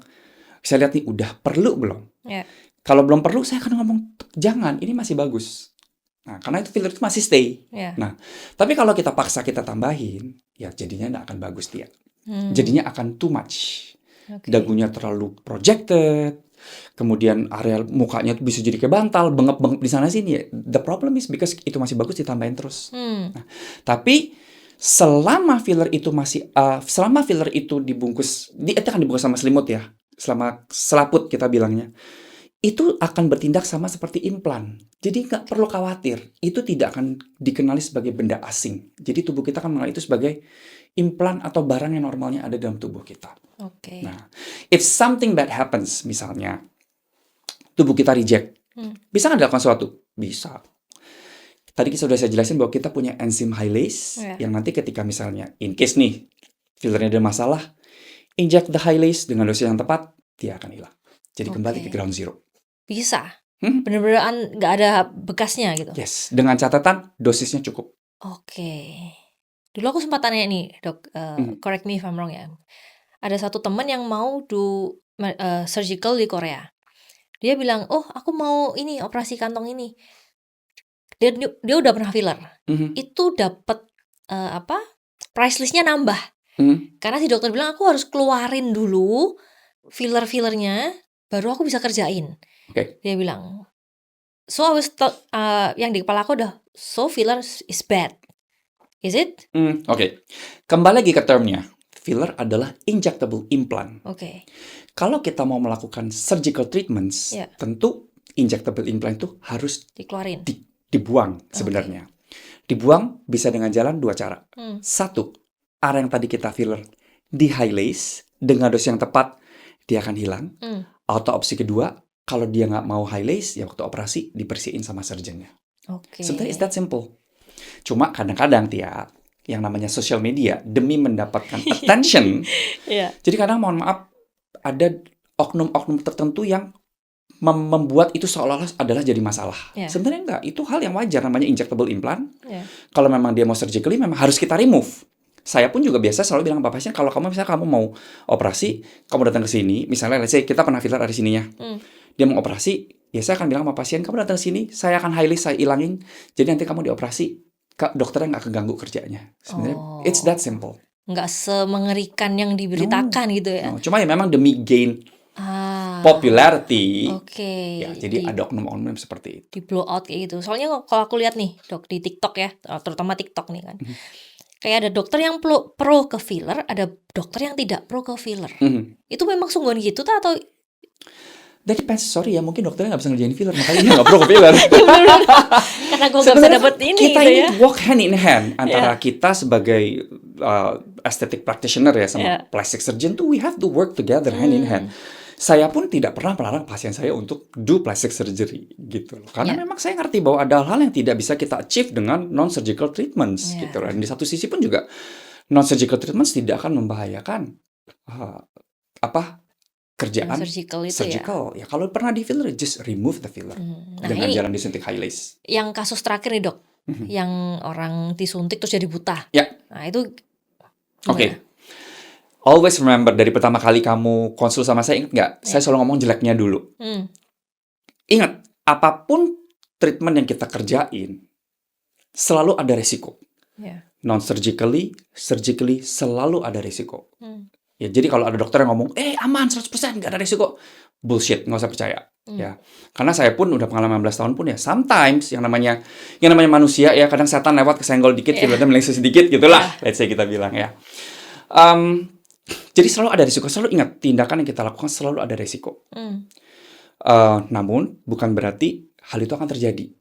Saya lihat nih udah perlu belum. Ya. Kalau belum perlu, saya akan ngomong jangan, ini masih bagus. Nah, karena itu filler itu masih stay. Ya. Nah, tapi kalau kita paksa kita tambahin, ya jadinya nggak akan bagus dia. Hmm. Jadinya akan too much. Oke. Dagunya terlalu projected, kemudian area mukanya tuh bisa jadi kayak bantal, bengep-bengep di sana sini. The problem is because itu masih bagus ditambahin terus. Nah, tapi selama filler itu dibungkus, itu akan dibungkus sama selimut ya, selama selaput kita bilangnya, itu akan bertindak sama seperti implan. Jadi nggak perlu khawatir, itu tidak akan dikenali sebagai benda asing. Jadi tubuh kita akan mengenal itu sebagai implan atau barang yang normalnya ada dalam tubuh kita. Oke. Nah, if something bad happens, misalnya tubuh kita reject, bisa nggak dilakukan sesuatu? Bisa. Tadi sudah saya jelasin bahwa kita punya enzim Hylase yang nanti ketika misalnya in case nih fillernya ada masalah, inject the Hylase dengan dosis yang tepat, dia akan hilang. Jadi kembali ke ground zero. Bisa. Bener-bener nggak ada bekasnya gitu. Yes, dengan catatan dosisnya cukup. Oke. Dulu aku sempat tanya nih, Dok, correct me if I'm wrong ya. Ada satu teman yang mau do surgical di Korea. Dia bilang, "Oh, aku mau ini operasi kantong ini." Dia udah pernah filler. Itu dapat price list-nya nambah. Karena si dokter bilang aku harus keluarin dulu filler-fillernya baru aku bisa kerjain. Dia bilang. So I was yang di kepala aku udah, so filler is bad. Is it? Oke. Kembali lagi ke termnya. Filler adalah injectable implant. Kalau kita mau melakukan surgical treatments, tentu injectable implant itu harus dikeluarin. Dibuang sebenarnya. Dibuang bisa dengan jalan dua cara. Satu, area yang tadi kita filler di Hylase dengan dosis yang tepat dia akan hilang. Atau opsi kedua, kalau dia nggak mau Hylase, ya waktu operasi dibersihin sama surgeonnya. Sebenarnya it's that simple. Cuma kadang-kadang Tia, yang namanya social media demi mendapatkan attention, jadi kadang mohon maaf ada oknum-oknum tertentu yang membuat itu seolah-olah adalah jadi masalah. Sebenarnya enggak, itu hal yang wajar, namanya injectable implant. Kalau memang dia mau surgically, memang harus kita remove. Saya pun juga biasa selalu bilang ke pasien, kalau misalnya kamu mau operasi, kamu datang ke sini, misalnya let's say kita pernah filler dari sininya. Dia mau operasi, ya saya akan bilang sama pasien, kamu datang ke sini, saya akan Hylase, saya ilangin. Jadi nanti kamu dioperasi, dokternya nggak keganggu kerjanya. Sebenarnya it's that simple. Nggak semengerikan yang diberitakan gitu ya. Cuma ya memang demi gain popularity. Ya, jadi ada oknum-oknum seperti itu. Di blow out kayak gitu. Soalnya kalau aku lihat nih, Dok, di TikTok ya, terutama TikTok nih kan. Kayak ada dokter yang pro ke filler, ada dokter yang tidak pro ke filler. Itu memang sungguhan gitu atau? That depends, sorry ya, mungkin dokternya nggak bisa ngerjain filler, makanya dia nggak pro ke filler. Karena gue nggak bisa dapet ini kita gitu ini ya. walk hand in hand antara kita sebagai aesthetic practitioner ya sama plastic surgeon tuh we have to work together hand in hand. Saya pun tidak pernah melarang pasien saya untuk do plastic surgery gitu loh. Karena memang saya ngerti bahwa ada hal yang tidak bisa kita achieve dengan non-surgical treatments gitu loh. Dan di satu sisi pun juga non-surgical treatments tidak akan membahayakan kerjaan surgical. Ya kalau pernah di filler, just remove the filler dengan jalan disuntik Hylase. Yang kasus terakhir nih, Dok, yang orang disuntik terus jadi buta. Nah itu always remember, dari pertama kali kamu konsul sama saya, ingat nggak? Saya selalu ngomong jeleknya dulu. Ingat, apapun treatment yang kita kerjain, selalu ada resiko. Non-surgically, surgically, selalu ada resiko. Ya, jadi kalau ada dokter yang ngomong, aman 100%, nggak ada resiko. Bullshit, nggak usah percaya. Ya, karena saya pun udah pengalaman 16 tahun pun ya, sometimes yang namanya manusia ya, kadang setan lewat kesenggol dikit, fillernya melengsing sedikit gitulah. Let's say kita bilang ya. Jadi selalu ada risiko, selalu ingat tindakan yang kita lakukan selalu ada risiko. Namun bukan berarti hal itu akan terjadi.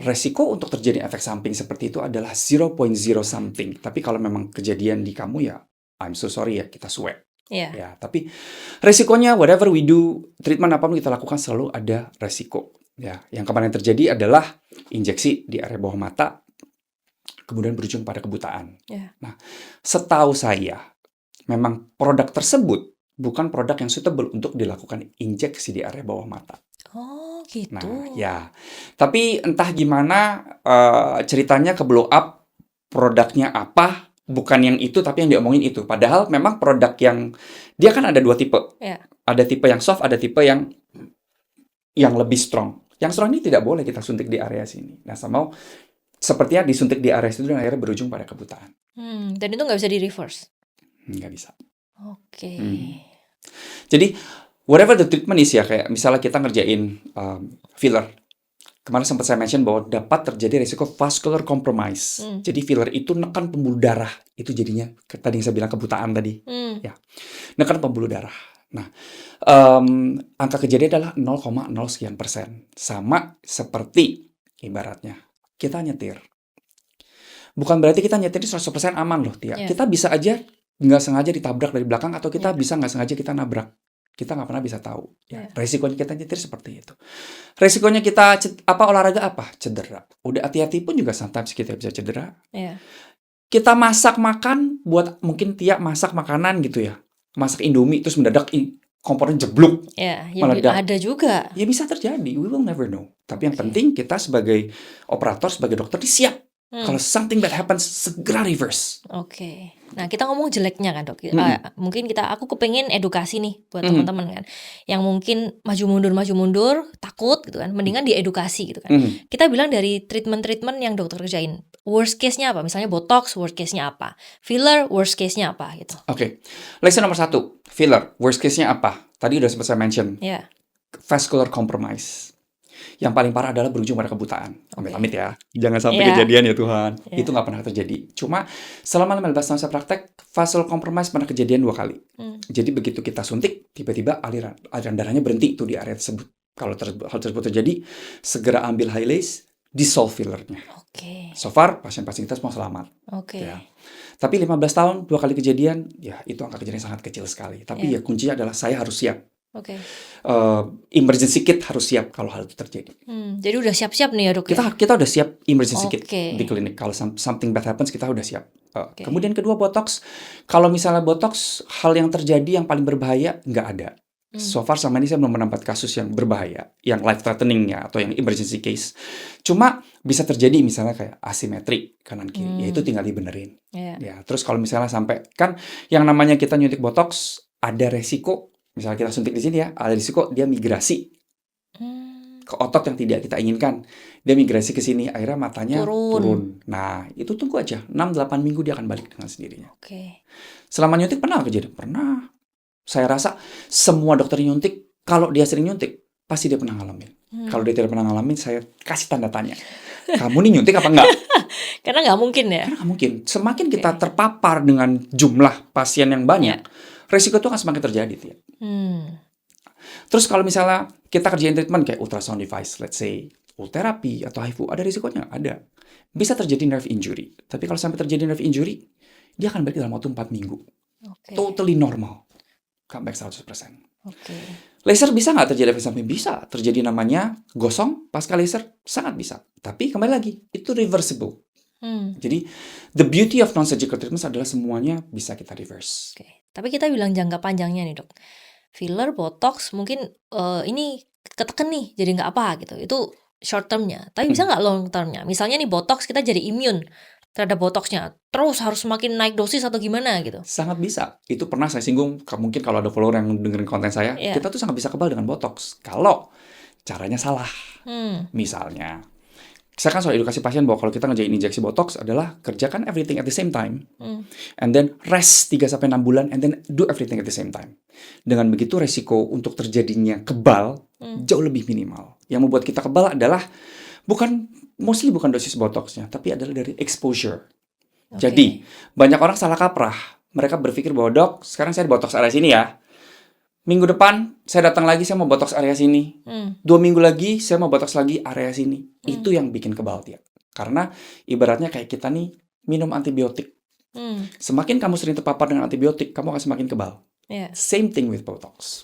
Resiko untuk terjadi efek samping seperti itu adalah 0.0 something. Tapi kalau memang kejadian di kamu ya, I'm so sorry ya, kita sweat. Ya, tapi resikonya whatever we do, treatment apapun kita lakukan selalu ada resiko. Ya, yang kemarin terjadi adalah injeksi di area bawah mata, kemudian berujung pada kebutaan. Nah, setahu saya memang produk tersebut bukan produk yang suitable untuk dilakukan injeksi di area bawah mata. Oh, gitu. Nah, ya. Tapi entah gimana ceritanya ke blow up, produknya apa, bukan yang itu tapi yang diomongin itu. Padahal memang produk yang dia kan ada dua tipe. Ada tipe yang soft, ada tipe yang lebih strong. Yang strong ini tidak boleh kita suntik di area sini. Nah, sama sepertinya disuntik di area situ dan akhirnya berujung pada kebutaan. Dan itu nggak bisa di-reverse? Nggak bisa. Oke. Jadi, whatever the treatment is ya, kayak misalnya kita ngerjain filler. Kemarin sempat saya mention bahwa dapat terjadi risiko vascular compromise. Jadi filler itu nekan pembuluh darah. Itu jadinya, tadi yang saya bilang kebutaan tadi. Ya, nekan pembuluh darah. Nah, angka kejadian adalah 0,0 sekian persen. Sama seperti ibaratnya kita nyetir. Bukan berarti kita nyetir 100% aman loh, Tia. Kita bisa aja nggak sengaja ditabrak dari belakang atau kita bisa nggak sengaja kita nabrak. Kita nggak pernah bisa tahu. Resikonya kita nyetir seperti itu. Resikonya kita olahraga apa? Cedera. Udah hati-hati pun juga sometimes kita bisa cedera. Kita masak makan, buat mungkin Tia masak makanan gitu ya. Masak Indomie terus mendadak kompornya jeblok. Meledak. Ada juga. Ya bisa terjadi. We will never know. Tapi yang penting kita sebagai operator, sebagai dokter siap. Kalau something bad happens, segera reverse. Oke. Nah, kita ngomong jeleknya kan, Dok. Mungkin aku kepengen edukasi nih buat teman-teman kan. Yang mungkin maju mundur, takut gitu kan. Mendingan diedukasi gitu kan. Kita bilang dari treatment yang dokter kerjain. Worst case-nya apa? Misalnya botox, worst case-nya apa? Filler, worst case-nya apa gitu. Oke. Lesson nomor 1, filler, worst case-nya apa? Tadi udah sempat saya mention. Vascular compromise. Yang paling parah adalah berujung pada kebutaan. Amit-amit ya. Jangan sampai kejadian ya Tuhan. Itu nggak pernah terjadi. Cuma selama 15 tahun saya praktek, vascular compromise pernah kejadian 2 kali. Jadi begitu kita suntik, tiba-tiba aliran darahnya berhenti tuh di area tersebut. Kalau hal tersebut terjadi, segera ambil Hyalase, dissolve fillernya. So far, pasien-pasien kita semua selamat. Ya. Tapi 15 tahun, 2 kali kejadian, ya itu angka kejadian sangat kecil sekali. Tapi ya kuncinya adalah saya harus siap. Emergency kit harus siap kalau hal itu terjadi. Jadi udah siap-siap nih ya Dok. Kita udah siap emergency kit di klinik. Kalau something bad happens kita udah siap. Kemudian kedua botox. Kalau misalnya botox, hal yang terjadi yang paling berbahaya nggak ada. So far sama ini saya belum menemukan kasus yang berbahaya, yang life threatening-nya atau yang emergency case. Cuma bisa terjadi misalnya kayak asimetri kanan kiri, ya itu tinggal dibenerin. Ya, terus kalau misalnya sampai kan yang namanya kita nyuntik botox ada resiko. Misalnya kita suntik di sini ya, ada risiko dia migrasi ke otot yang tidak kita inginkan. Dia migrasi ke sini, akhirnya matanya turun. Nah, itu tunggu aja. 6-8 minggu dia akan balik dengan sendirinya. Selama nyuntik pernah kejadian? Pernah. Saya rasa semua dokter nyuntik, kalau dia sering nyuntik, pasti dia pernah ngalamin. Kalau dia tidak pernah ngalamin, saya kasih tanda tanya. Kamu nih nyuntik apa enggak? Karena nggak mungkin ya? Karena nggak mungkin. Semakin kita terpapar dengan jumlah pasien yang banyak, resiko itu akan semakin terjadi. Terus kalau misalnya kita kerjain treatment kayak ultrasound device, let's say ulterapi atau HIFU, ada risikonya? Ada. Bisa terjadi nerve injury. Tapi kalau sampai terjadi nerve injury, dia akan balik dalam waktu 4 minggu. Totally normal. Comeback 100%. Laser bisa nggak terjadi efek samping? Bisa. Terjadi namanya gosong pasca laser? Sangat bisa. Tapi kembali lagi, itu reversible. Jadi, the beauty of non-surgical treatment adalah semuanya bisa kita reverse. Tapi kita bilang jangka panjangnya nih Dok. Filler, botox, mungkin ini keteken nih, jadi nggak apa gitu. Itu short termnya. Tapi bisa nggak long termnya? Misalnya nih botox, kita jadi immune terhadap botoxnya. Terus harus semakin naik dosis atau gimana gitu? Sangat bisa. Itu pernah saya singgung, mungkin kalau ada follower yang dengerin konten saya, kita tuh sangat bisa kebal dengan botox. Kalau caranya salah. Misalnya, saya kan soal edukasi pasien bahwa kalau kita ngerjain injeksi botox adalah kerjakan everything at the same time. And then rest 3-6 bulan and then do everything at the same time. Dengan begitu resiko untuk terjadinya kebal jauh lebih minimal. Yang membuat kita kebal adalah mostly bukan dosis botoxnya, tapi adalah dari exposure. Jadi, banyak orang salah kaprah. Mereka berpikir bahwa dok, sekarang saya botox area sini ya. Minggu depan, saya datang lagi, saya mau botox area sini. 2 minggu lagi, saya mau botox lagi area sini. Itu yang bikin kebal dia. Karena ibaratnya kayak kita nih minum antibiotik. Semakin kamu sering terpapar dengan antibiotik, kamu akan semakin kebal. Same thing with botox.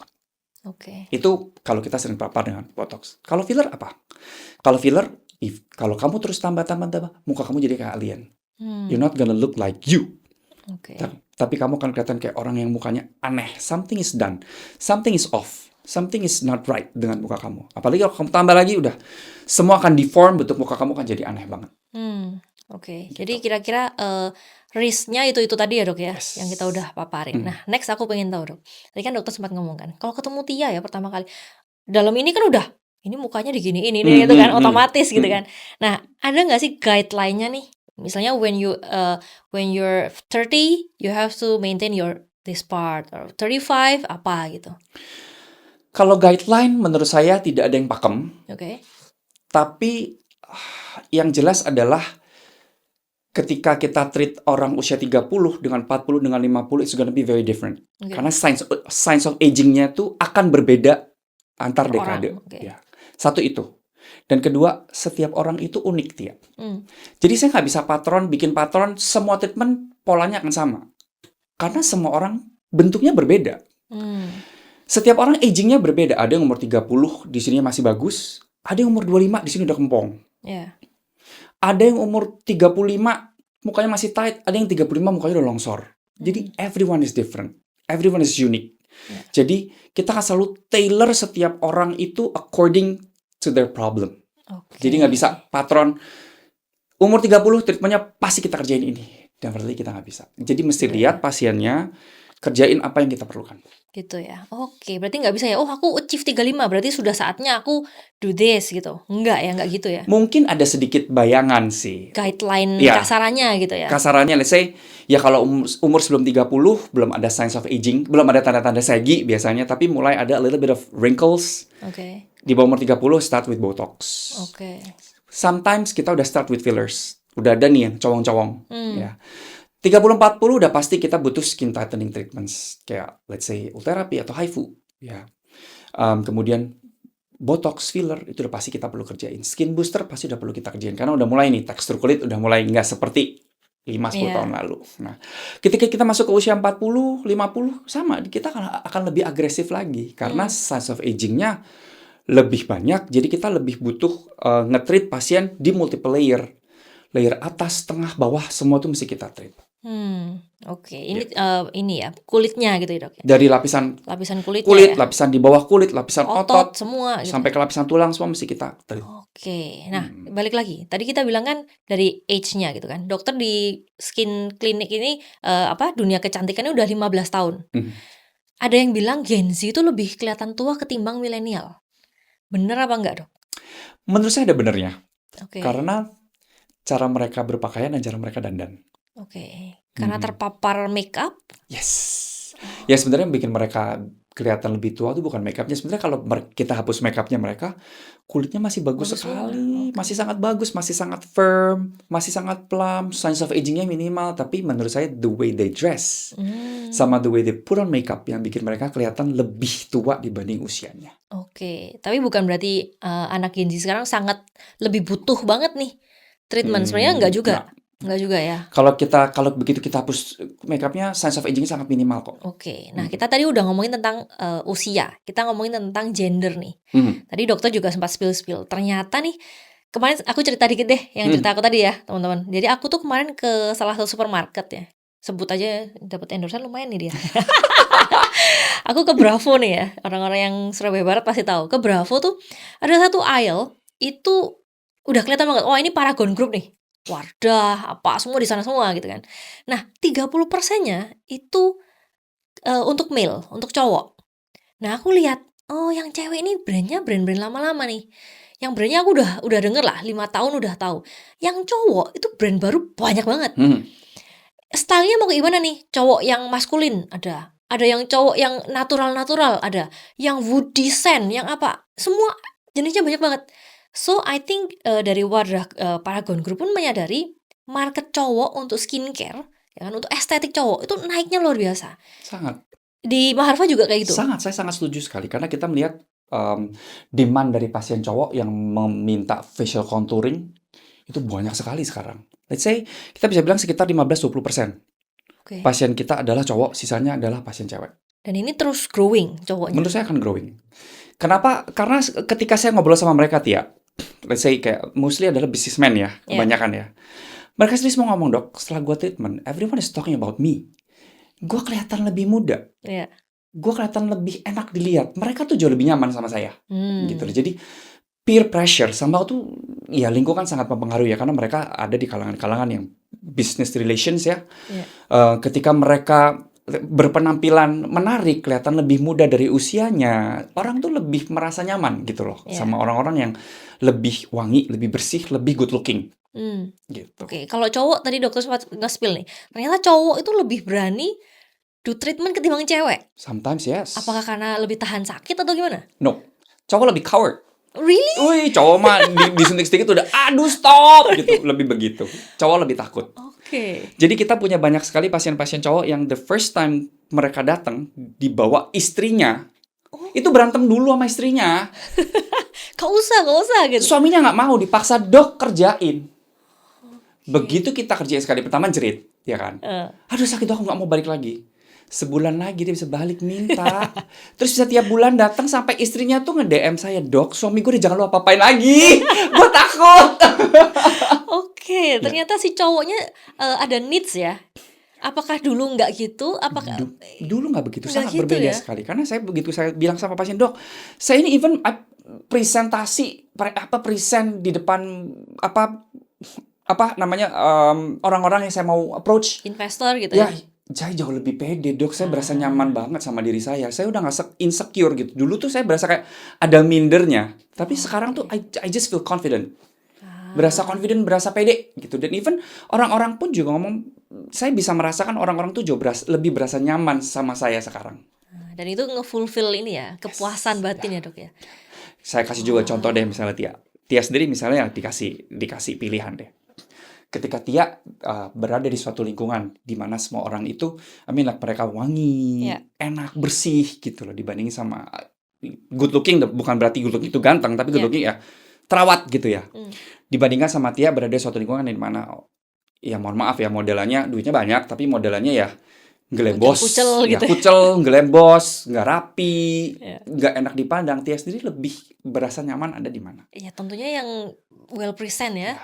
Itu kalau kita sering terpapar dengan botox. Kalau filler apa? Kalau filler, kalau kamu terus tambah, muka kamu jadi kayak alien. You're not gonna look like you. Tapi kamu akan kelihatan kayak orang yang mukanya aneh. Something is done. Something is off. Something is not right dengan muka kamu. Apalagi kalau kamu tambah lagi, udah semua akan deform, bentuk muka kamu akan jadi aneh banget. Jadi kira-kira risk-nya itu tadi ya dok ya, Yes. yang kita udah paparin. Nah next aku pengen tahu dok, tadi kan dokter sempat ngomong kan, kalau ketemu Tia ya pertama kali, dalam ini kan udah, ini mukanya diginiin ini itu kan, otomatis gitu kan. Nah ada nggak sih guideline-nya nih? Misalnya when you're 30, you have to maintain this part, or 35 apa gitu. Kalau guideline menurut saya tidak ada yang pakem, Oke. tapi yang jelas adalah ketika kita treat orang usia 30 dengan 40 dengan 50 it's gonna be very different. Oke. Karena signs of aging-nya tuh akan berbeda antar Per dekade. orang, oke. Ya. Satu itu. Dan kedua, setiap orang itu unik, Tia. Hmm. Jadi saya nggak bisa bikin patron semua treatment polanya akan sama. Karena semua orang bentuknya berbeda. Setiap orang aging-nya berbeda. Ada yang umur 30 di sini masih bagus, ada yang umur 25 di sini udah kempong. Yeah. Ada yang umur 35 mukanya masih tight, ada yang 35 mukanya udah longsor. Jadi everyone is different. Everyone is unique. Yeah. Jadi kita akan selalu tailor setiap orang itu according to their problem. Okay. Jadi nggak bisa patron umur 30 treatmentnya pasti kita kerjain ini. Dan berarti kita nggak bisa. Jadi mesti lihat pasiennya, kerjain apa yang kita perlukan. Gitu ya. Oke, berarti nggak bisa ya, oh aku achieve 35, berarti sudah saatnya aku do this gitu. Enggak ya, nggak gitu ya. Mungkin ada sedikit bayangan sih. Guideline Ya. kasarannya gitu ya. Kasarannya, let's say, ya kalau umur sebelum 30, belum ada signs of aging, belum ada tanda-tanda segi biasanya, tapi mulai ada a little bit of wrinkles. Oke. Di bawah umur 30, start with Botox. Oke. Sometimes kita udah start with fillers. Udah ada nih yang cowong-cowong. Ya. 30-40 udah pasti kita butuh skin tightening treatments. Kayak, let's say, Ultherapy atau HIFU. Ya. Kemudian, Botox, filler, itu udah pasti kita perlu kerjain. Skin booster pasti udah perlu kita kerjain. Karena udah mulai nih, tekstur kulit udah mulai nggak seperti 5-10 tahun lalu. Nah, ketika kita masuk ke usia 40, 50, sama. Kita akan lebih agresif lagi. Karena signs of aging-nya lebih banyak. Jadi kita lebih butuh nge-treat pasien di multiple layer. Layer atas, tengah, bawah, semua itu mesti kita treat. Oke. Ini ya, kulitnya gitu ya dok ya? Dari lapisan kulitnya kulit, ya? lapisan di bawah kulit, lapisan otot, semua gitu. sampai ke lapisan tulang, semua mesti kita treat. Oke, nah balik lagi. Tadi kita bilang kan dari age-nya gitu kan. Dokter di skin clinic ini dunia kecantikannya udah 15 tahun. Ada yang bilang Gen Z itu lebih kelihatan tua ketimbang milenial. Bener apa enggak dok? Menurut saya ada benernya. Oke. Karena cara mereka berpakaian dan cara mereka dandan. Oke. Karena terpapar make up? Yes. Ya sebenarnya yang bikin mereka kelihatan lebih tua itu bukan make up-nya. Sebenarnya kalau kita hapus make up-nya mereka, kulitnya masih bagus sekali. Masih sangat bagus, masih sangat firm, masih sangat plump. Signs of aging-nya minimal. Tapi menurut saya the way they dress, sama the way they put on makeup yang bikin mereka kelihatan lebih tua dibanding usianya. Oke. Tapi bukan berarti anak Gen Z sekarang sangat lebih butuh banget nih treatment. Sebenarnya enggak juga. Enggak juga ya. Kalau begitu kita hapus makeupnya, signs of aging-nya sangat minimal kok. Oke. Nah, kita tadi udah ngomongin tentang usia. Kita ngomongin tentang gender nih. Tadi dokter juga sempat spill. Ternyata nih, kemarin aku cerita dikit deh, yang cerita aku tadi ya, teman-teman. Jadi aku tuh kemarin ke salah satu supermarket ya. Sebut aja dapat endorse lumayan nih dia. Aku ke Bravo nih ya. Orang-orang yang Surabaya Barat pasti tahu. Ke Bravo tuh ada satu aisle itu udah kelihatan banget. Oh, ini Paragon Group nih. Wardah, apa semua di sana semua gitu kan. Nah, 30%-nya itu untuk male, untuk cowok. Nah, aku lihat, oh yang cewek ini brandnya brand-brand lama-lama nih. Yang brandnya aku udah denger lah, 5 tahun udah tahu. Yang cowok itu brand baru banyak banget. Stylenya mau kayak gimana nih? Cowok yang maskulin ada yang cowok yang natural ada, yang woody scent, yang apa, semua jenisnya banyak banget. So I think dari Wardah Paragon Group pun menyadari market cowok untuk skincare, ya kan, untuk estetik cowok itu naiknya luar biasa. Sangat. Di Maharva juga kayak gitu. Saya sangat setuju sekali karena kita melihat demand dari pasien cowok yang meminta facial contouring itu banyak sekali sekarang. Let's say kita bisa bilang sekitar 15-20%. Okay. Pasien kita adalah cowok, sisanya adalah pasien cewek. Dan ini terus growing cowoknya. Menurut saya akan growing. Kenapa? Karena ketika saya ngobrol sama mereka, Tia, let's say kayak mostly adalah businessman ya, kebanyakan ya. Mereka sendiri semua ngomong, dok, setelah gue treatment, everyone is talking about me. Gue kelihatan lebih muda. Gue kelihatan lebih enak dilihat. Mereka tuh jauh lebih nyaman sama saya. Gitu. Jadi peer pressure sama tuh ya lingkungan sangat mempengaruhi ya, karena mereka ada di kalangan-kalangan yang business relations ya. Iya. Ketika mereka berpenampilan menarik, kelihatan lebih muda dari usianya, orang tuh lebih merasa nyaman gitu loh Iya. sama orang-orang yang lebih wangi, lebih bersih, lebih good looking gitu. Oke, kalau cowok tadi dokter sempat nge-spill nih, ternyata cowok itu lebih berani do treatment ketimbang cewek. Sometimes yes. Apakah karena lebih tahan sakit atau gimana? No, cowok lebih coward. Really? Wih, cowok mah disuntik sedikit udah aduh stop gitu, lebih begitu. Cowok lebih takut. Oke. Jadi kita punya banyak sekali pasien-pasien cowok yang the first time mereka datang dibawa istrinya, itu berantem dulu sama istrinya. Gak usah gitu. Suaminya nggak mau, dipaksa dok kerjain. Begitu kita kerjain sekali pertama jerit, ya kan? Aduh sakit dok, aku nggak mau balik lagi. Sebulan lagi dia bisa balik minta. Terus bisa tiap bulan datang sampai istrinya tuh nge-DM saya, dok, suami gue jangan lu apa-apain lagi. Gue takut. Oke, ternyata si cowoknya ada needs ya. Apakah dulu nggak gitu? Apakah Dulu nggak begitu, Nggak sangat gitu berbeda ya? sekali. Karena saya begitu saya bilang sama pasien, dok, saya ini even presentasi present di depan apa namanya orang-orang yang saya mau approach, investor gitu ya ya? saya jauh lebih pede, dok. Saya berasa nyaman banget sama diri saya. Saya udah nggak insecure gitu. Dulu tuh saya berasa kayak ada mindernya. Tapi sekarang tuh I just feel confident. Berasa confident, berasa pede gitu. Dan even orang-orang pun juga ngomong, saya bisa merasakan orang-orang tuh jauh lebih berasa nyaman sama saya sekarang. Dan itu nge-fulfill ini ya, kepuasan batin ya dok ya? Saya kasih juga contoh deh, misalnya Tia. Tia sendiri misalnya dikasih pilihan deh. Ketika Tia berada di suatu lingkungan di mana semua orang itu, mereka wangi, enak, bersih gitu loh, dibandingin sama good looking. Bukan berarti good looking itu ganteng, tapi good looking ya terawat gitu ya. Dibandingkan sama Tia berada di suatu lingkungan di mana ya mohon maaf ya, modelannya duitnya banyak, tapi modelannya ya gelembos, kucel gitu. Kucel, gelembos, nggak rapi, nggak enak dipandang. Tia sendiri lebih berasa nyaman ada di mana? Ya tentunya yang well present ya.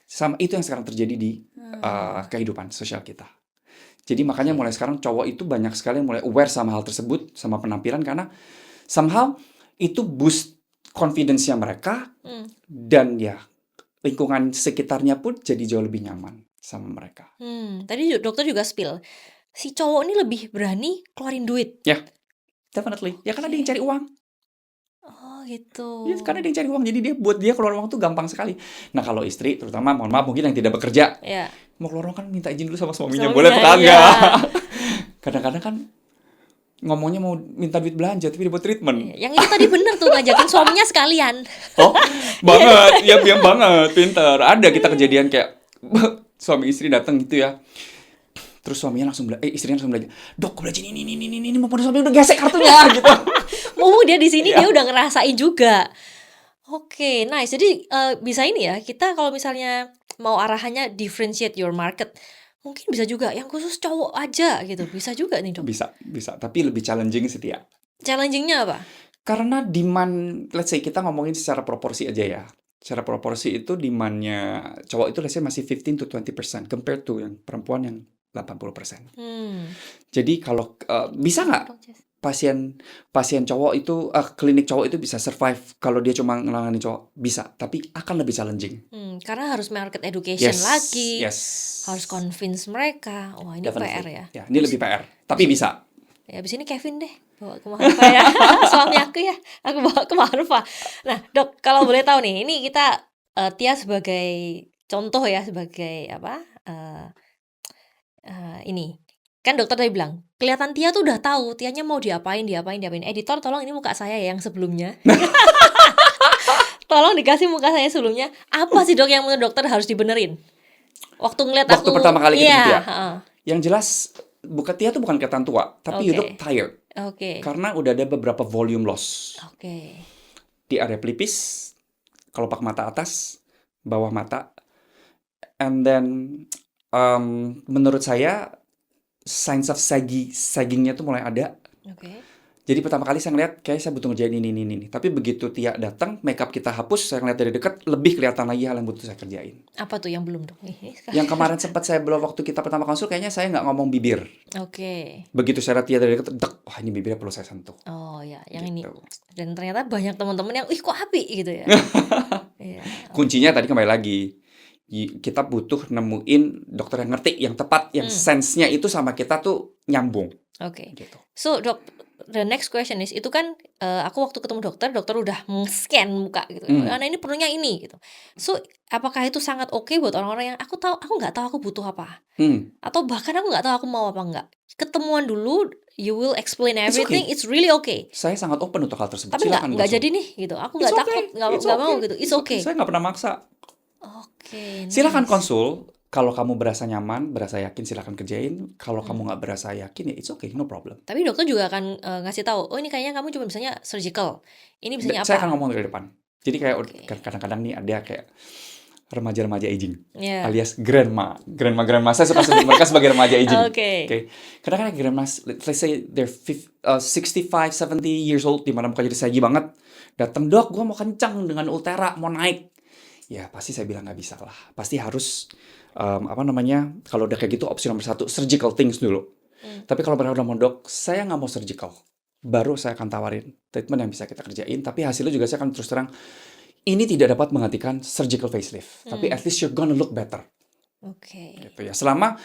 Sama itu yang sekarang terjadi di kehidupan sosial kita. Jadi makanya mulai sekarang cowok itu banyak sekali yang mulai aware sama hal tersebut, sama penampilan, karena somehow itu boost confidence-nya mereka, dan ya lingkungan sekitarnya pun jadi jauh lebih nyaman sama mereka. Tadi dokter juga spill, si cowok ini lebih berani keluarin duit. Ya, definitely. Ya karena dia yang cari uang. Oh gitu. Ya, karena dia yang cari uang, jadi buat dia keluar uang tuh gampang sekali. Nah kalau istri, terutama mohon maaf mungkin yang tidak bekerja, mau keluar uang kan minta izin dulu sama suaminya, boleh apa enggak? Kadang-kadang kan ngomongnya mau minta duit belanja, tapi dia buat treatment. Yang itu tadi bener tuh, ngajakin suaminya sekalian. Oh, banget, ya biang banget, pinter. Ada kita kejadian kayak suami istri datang gitu ya. Terus suaminya langsung istrinya langsung belajar, dok, gue belajar ini, mau suami udah gesek kartunya gitu. Dia di sini dia udah ngerasain juga. Oke, nice. Jadi bisa ini ya, kita kalau misalnya mau arahannya differentiate your market, mungkin bisa juga yang khusus cowok aja gitu, bisa juga nih dok. Bisa, tapi lebih challenging sih Tia. Challengingnya apa? Karena demand, let's say kita ngomongin secara proporsi aja ya. Secara proporsi itu demandnya cowok itu let's say masih 15 to 20% compared to yang perempuan yang 80%. Jadi kalau bisa nggak pasien cowok itu klinik cowok itu bisa survive kalau dia cuma ngelangani cowok? Bisa, tapi akan lebih challenging. Karena harus market education lagi, Yes. harus convince mereka. Wah ini Definitely. PR ya. Ini lebih PR, tapi bisa. Ya abis ini Kevin deh bawa ke Maharfa ya. Suami aku ya, aku bawa ke Maharfa. Nah dok, kalau boleh tahu nih, ini kita Tia sebagai contoh ya, sebagai apa? Ini kan dokter tadi bilang kelihatan Tia tuh udah tahu Tianya mau diapain. Editor tolong ini muka saya ya yang sebelumnya. Tolong dikasih muka saya sebelumnya. Apa sih dok yang menurut dokter harus dibenerin waktu ngeliat waktu pertama kali ketemu Tia? Yang jelas Tia tuh bukan kelihatan tua, tapi you look tired. Karena udah ada beberapa volume loss. Di area pelipis, kelopak mata atas, bawah mata, and then menurut saya signs of saggingnya tuh mulai ada. Jadi pertama kali saya ngeliat kayak saya butuh ngerjain ini. Tapi begitu Tia datang, makeup kita hapus, saya ngeliat dari dekat, lebih kelihatan lagi hal yang butuh saya kerjain. Apa tuh yang belum dong? Yang kemarin sempat saya belum, waktu kita pertama konsul, kayaknya saya nggak ngomong bibir. Begitu saya lihat Tia dari dekat, wah ini bibirnya perlu saya sentuh. Oh ya, yang gitu. Ini. Dan ternyata banyak teman-teman yang, kok api gitu ya. Kuncinya tadi kembali lagi, Kita butuh nemuin dokter yang ngerti, yang tepat, yang Hmm. sense-nya itu sama kita tuh nyambung Oke. gitu. So, Dok, the next question is, itu kan aku waktu ketemu dokter udah scan muka gitu. Hmm. Nah, ini perlunya ini gitu. So, apakah itu sangat oke buat orang-orang yang aku nggak tahu aku butuh apa? Hmm. Atau bahkan aku nggak tahu aku mau apa enggak. Ketemuan dulu, you will explain It's everything, okay. it's really okay. Saya sangat open untuk hal tersebut. Tapi Silakan nggak konsul. jadi nih gitu. Aku It's nggak takut, okay. It's nggak mau okay. gitu. It's okay. Saya nggak pernah maksa. Oke, Silakan nice. konsul. Kalau kamu berasa nyaman, berasa yakin, silakan kerjain. Kalau kamu nggak berasa yakin, ya it's okay, no problem. Tapi dokter juga akan ngasih tahu, oh ini kayaknya kamu cuma bisanya surgical, ini bisanya Saya apa? akan ngomong dari depan. Jadi kayak Oke. kadang-kadang nih ada kayak remaja-remaja aging, Ya. alias grandma. Saya suka sebut mereka sebagai remaja aging. Oke. Kadang-kadang grandma, let's say they're 65, 70 years old, dimana muka jadi saggy banget. Datang, dok, gue mau kencang dengan Ultera, mau naik. Ya pasti saya bilang nggak bisa lah. Pasti harus kalau udah kayak gitu opsi nomor 1 surgical things dulu. Tapi kalau mereka udah mau, dok, saya nggak mau surgical, baru saya akan tawarin treatment yang bisa kita kerjain. Tapi hasilnya juga saya akan terus terang, ini tidak dapat menggantikan surgical facelift. Tapi at least you're gonna look better. Oke. Gitu ya. Selama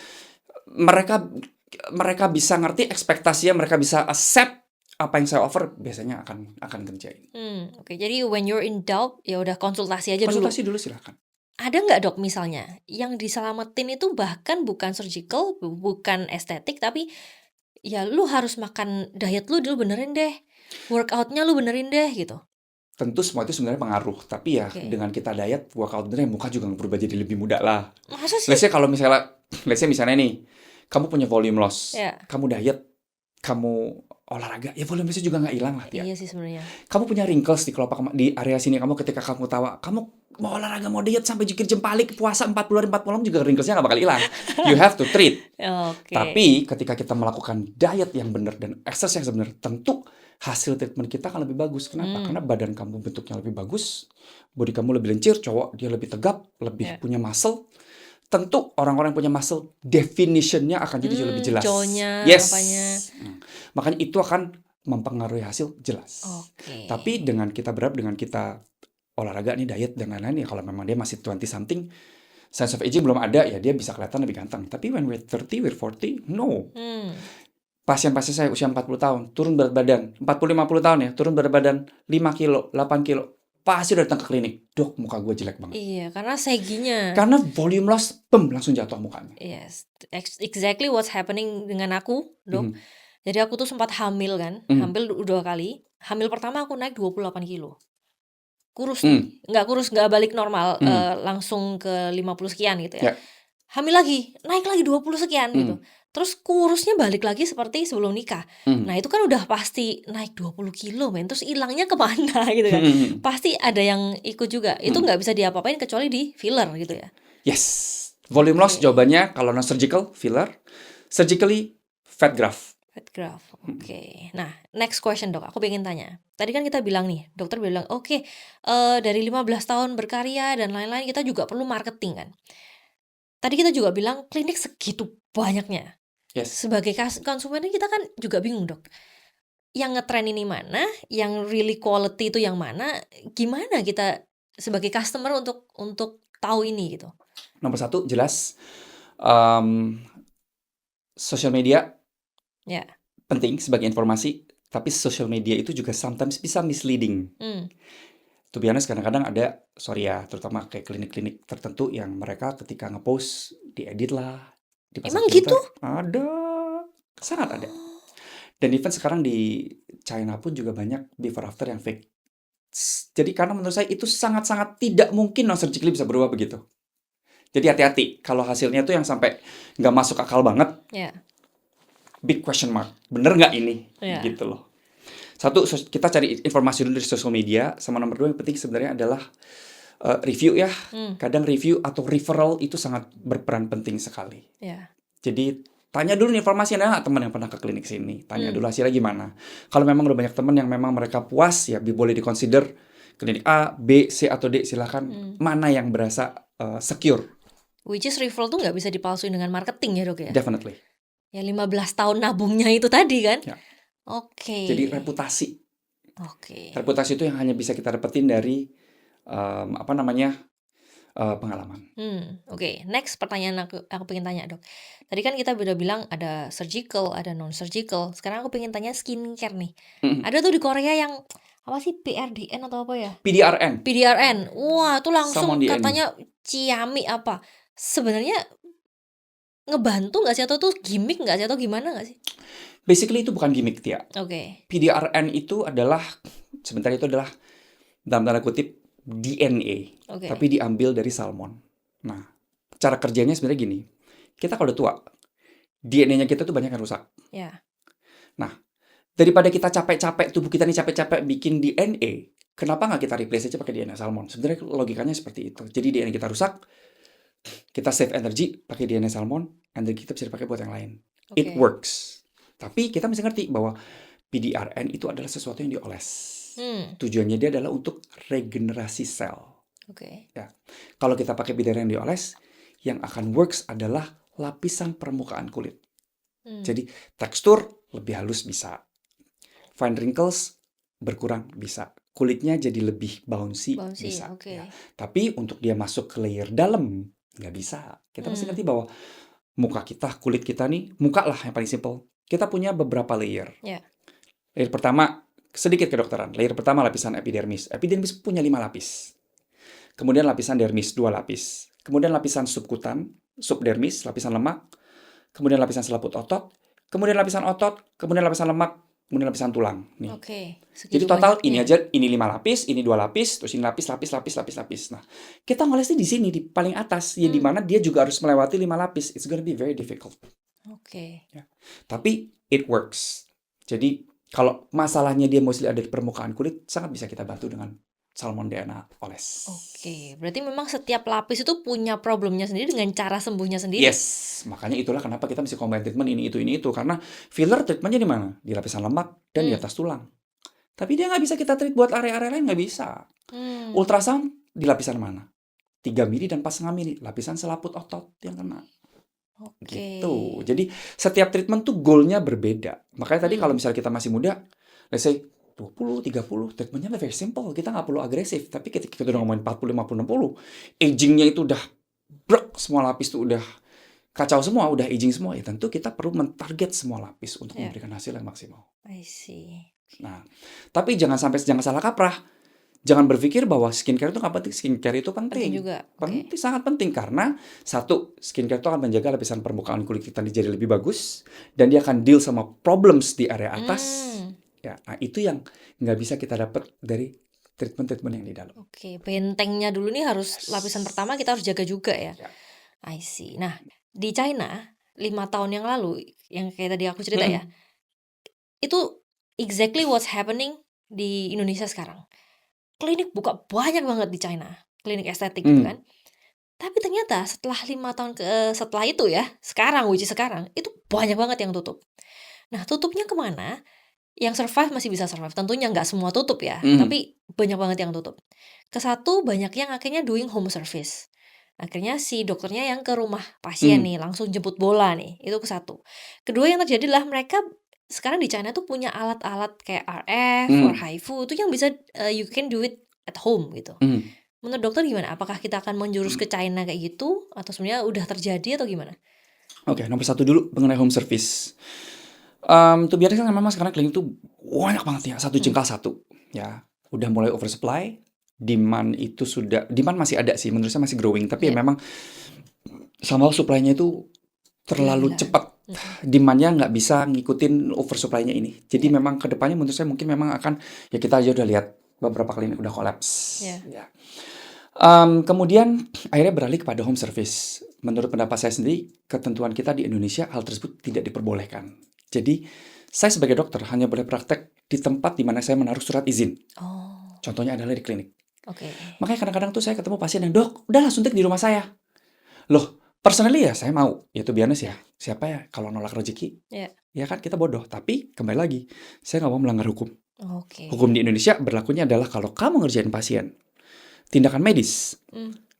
mereka bisa ngerti ekspektasinya, mereka bisa accept apa yang saya offer, biasanya akan kerjain. Oke. Jadi when you're in doubt, ya udah konsultasi aja dulu. Konsultasi dulu silakan. Ada nggak, dok, misalnya yang diselamatin itu bahkan bukan surgical, bukan estetik, tapi ya lu harus makan diet lu dulu benerin deh, workoutnya lu benerin deh gitu. Tentu semua itu sebenarnya pengaruh, tapi ya dengan kita diet, workout bener, muka juga berubah jadi lebih muda lah. Masa sih? Let's say kalau misalnya nih, kamu punya volume loss, Ya. kamu diet, kamu olahraga, ya volume loss juga nggak hilang lah, Tia. Iya sih sebenarnya. Kamu punya wrinkles di kelopak, di area sini kamu, ketika kamu tawa, kamu mau olahraga, mau diet sampai jikir jempalik, puasa 40 hari 40 malam juga wrinklesnya nggak bakal hilang. You have to treat. Oke. Tapi ketika kita melakukan diet yang benar dan exercise yang benar, tentu hasil treatment kita akan lebih bagus. Kenapa? Karena badan kamu bentuknya lebih bagus, body kamu lebih lincir, cowok dia lebih tegap, lebih punya muscle. Tentu orang-orang yang punya muscle, definitionnya akan jadi jauh lebih jelas. Cowoknya, Yes. apanya. Makanya itu akan mempengaruhi hasil jelas. Oke. Tapi dengan kita olahraga nih, diet dan lain-lain, ya kalau memang dia masih 20 something, sense of aging belum ada, ya dia bisa kelihatan lebih ganteng. Tapi when we're 30, we're 40, no. Pasien-pasien saya usia 40 tahun, turun berat badan, 40-50 tahun ya, turun berat badan 5 kilo, 8 kilo, pasti udah datang ke klinik. Dok, muka gue jelek banget. Iya, karena seginya. Karena volume loss, langsung jatuh mukanya. Yes, exactly what's happening dengan aku, dok. Jadi aku tuh sempat hamil kan, hamil 2 kali. Hamil pertama aku naik 28 kilo. Kurus nih, nggak balik normal, langsung ke 50 sekian gitu ya. Hamil lagi, naik lagi 20 sekian gitu. Terus kurusnya balik lagi seperti sebelum nikah. Nah itu kan udah pasti naik 20 kilo men. Terus hilangnya kemana gitu kan. Pasti ada yang ikut juga. Itu nggak bisa diapa-apain kecuali di filler gitu ya. Yes. Volume loss jawabannya kalau non-surgical, filler. Surgically, fat graft. Fat graft, oke. Nah, next question, dok. Aku pengen tanya. Tadi kan kita bilang nih, dokter bilang, oke, dari 15 tahun berkarya dan lain-lain, kita juga perlu marketing kan. Tadi kita juga bilang klinik segitu banyaknya. Yes. Sebagai konsumen kita kan juga bingung, dok. Yang ngetren ini mana, yang really quality itu yang mana, gimana kita sebagai customer untuk tahu ini gitu. Nomor 1 jelas, social media penting sebagai informasi, tapi social media itu juga sometimes bisa misleading. To be honest, kadang-kadang ada, terutama kayak klinik-klinik tertentu yang mereka ketika ngepost diedit lah, Emang gitu? Ada, sangat ada. Dan even sekarang di China pun juga banyak before after yang fake. Jadi karena menurut saya itu sangat-sangat tidak mungkin non-surgically bisa berubah begitu. Jadi hati-hati kalau hasilnya tuh yang sampai nggak masuk akal banget. Big question mark, bener nggak ini? Gitu loh. 1, kita cari informasi dulu dari social media. Sama nomor 2 yang penting sebenarnya adalah review ya. Kadang review atau referral itu sangat berperan penting sekali. Jadi tanya dulu informasi, ada nggak teman yang pernah ke klinik sini. Tanya dulu hasilnya gimana. Kalau memang udah banyak teman yang memang mereka puas, ya boleh dikonsider klinik A, B, C, atau D. Silakan mana yang berasa secure. Which is referral tuh nggak bisa dipalsuin dengan marketing ya, dok ya? Definitely. Ya 15 tahun nabungnya itu tadi kan? Oke. Jadi reputasi. Oke. Reputasi itu yang hanya bisa kita dapetin dari pengalaman. Oke. Next pertanyaan aku pengen tanya, Dok. Tadi kan kita udah bilang ada surgical, ada non-surgical. Sekarang aku pengen tanya skincare nih. Mhm. Ada tuh di Korea yang apa sih PRDN atau apa ya? PDRN, PDRN. Wah, itu langsung Salmon DNA. katanya ciami apa. Sebenarnya ngebantu nggak sih atau tuh gimmick nggak sih atau gimana nggak sih? Basically itu bukan gimmick, Tia. Oke. PDRN itu adalah dalam tanda kutip DNA, Oke. tapi diambil dari salmon. Nah, cara kerjanya sebenarnya gini. Kita kalau udah tua, DNA-nya kita tuh banyak yang rusak. Ya. Nah, daripada kita capek-capek, tubuh kita nih capek-capek bikin DNA, kenapa nggak kita replace aja pakai DNA salmon? Sebenarnya logikanya seperti itu. Jadi DNA kita rusak, kita save energy pakai DNA salmon, energi kita bisa dipakai buat yang lain. It Oke. works. Tapi kita mesti ngerti bahwa PDRN itu adalah sesuatu yang dioles. Tujuannya dia adalah untuk regenerasi sel. Oke. Kalau kita pakai PDRN yang dioles, yang akan works adalah lapisan permukaan kulit. Jadi tekstur lebih halus bisa. Fine wrinkles berkurang bisa. Kulitnya jadi lebih bouncy Bouncy. bisa. Oke. Ya. Tapi untuk dia masuk ke layer dalam, nggak bisa. Kita mesti ngerti bahwa muka kita, kulit kita nih, muka lah yang paling simple. Kita punya beberapa layer. Ya. Layer pertama, sedikit kedokteran. Layer pertama lapisan epidermis. Epidermis punya 5 lapis. Kemudian lapisan dermis 2 lapis. Kemudian lapisan subkutan, subdermis, lapisan lemak. Kemudian lapisan selaput otot. Kemudian lapisan otot. Kemudian lapisan lemak. Kemudian lapisan tulang. Nih. Oke. Jadi Segitu total banyaknya. ini aja, ini 5 lapis, ini 2 lapis, terus ini lapis. Nah, kita ngolesnya di sini, di paling atas. Ya di mana dia juga harus melewati 5 lapis. It's gonna be very difficult. Oke. Tapi it works. Jadi kalau masalahnya dia mostly ada di permukaan kulit, sangat bisa kita bantu dengan salmon DNA oles. Oke. Berarti memang setiap lapis itu punya problemnya sendiri dengan cara sembuhnya sendiri. Yes, makanya itulah kenapa kita mesti combine treatment ini itu. Karena filler treatmentnya di mana? Di lapisan lemak dan di atas tulang. Tapi dia nggak bisa kita treat buat area-area lain, nggak bisa. Ultrasound di lapisan mana? 3 mili dan 4,5 mili. Lapisan selaput otot yang kena. Oke. Gitu. Jadi setiap treatment tuh goalnya berbeda. Makanya tadi kalau misalnya kita masih muda, let's say 20, 30, treatmentnya very simple. Kita nggak perlu agresif. Tapi ketika kita udah ngomongin 40, 50, 60, agingnya itu udah brek, semua lapis tuh udah kacau semua, udah aging semua. Ya tentu kita perlu mentarget semua lapis untuk memberikan hasil yang maksimal. I see. Nah, tapi jangan salah kaprah. Jangan berpikir bahwa skincare itu nggak penting. Skincare itu penting. juga. Penting, sangat penting. Karena satu, skincare itu akan menjaga lapisan permukaan kulit kita jadi lebih bagus. Dan dia akan deal sama problems di area atas. Ya, nah itu yang nggak bisa kita dapat dari treatment-treatment yang di dalam. Oke, bentengnya dulu nih harus lapisan pertama kita harus jaga juga ya. Ya. I see. Nah, di China 5 tahun yang lalu, yang kayak tadi aku cerita ya, itu exactly what's happening di Indonesia sekarang. Klinik buka banyak banget di China, klinik estetik gitu kan. Tapi ternyata setelah 5 tahun setelah itu ya, sekarang itu banyak banget yang tutup. Nah, tutupnya kemana? Yang survive masih bisa survive. Tentunya nggak semua tutup ya, tapi banyak banget yang tutup. Kesatu, banyak yang akhirnya doing home service. Akhirnya si dokternya yang ke rumah pasien nih, langsung jemput bola nih. Itu kesatu. Kedua yang terjadi adalah mereka sekarang di China tuh punya alat-alat kayak RF or HIFU itu yang bisa you can do it at home gitu. Menurut dokter gimana? Apakah kita akan menjurus ke China kayak gitu? Atau sebenarnya udah terjadi atau gimana? Oke, nomor 1 dulu mengenai home service. Tuh biasanya kan memang sekarang klinik tuh banyak banget ya, satu jengkal satu. Ya, udah mulai oversupply. Demand masih ada sih, menurut saya masih growing. Tapi ya memang somehow supply-nya itu terlalu cepat. Demand-nya nggak bisa ngikutin oversupply-nya ini. Jadi memang kedepannya menurut saya mungkin memang akan, ya kita aja udah lihat beberapa klinik udah collapse. Ya. Kemudian akhirnya beralih kepada home service. Menurut pendapat saya sendiri, ketentuan kita di Indonesia hal tersebut tidak diperbolehkan. Jadi saya sebagai dokter hanya boleh praktek di tempat di mana saya menaruh surat izin. Contohnya adalah di klinik. Makanya kadang-kadang tuh saya ketemu pasien yang, "Dok, udahlah suntik di rumah saya." Loh, personally ya saya mau. Ya to be honest ya, siapa ya kalau nolak rezeki? Ya kan kita bodoh. Tapi kembali lagi, saya nggak mau melanggar hukum. Hukum di Indonesia berlakunya adalah kalau kamu ngerjain pasien tindakan medis,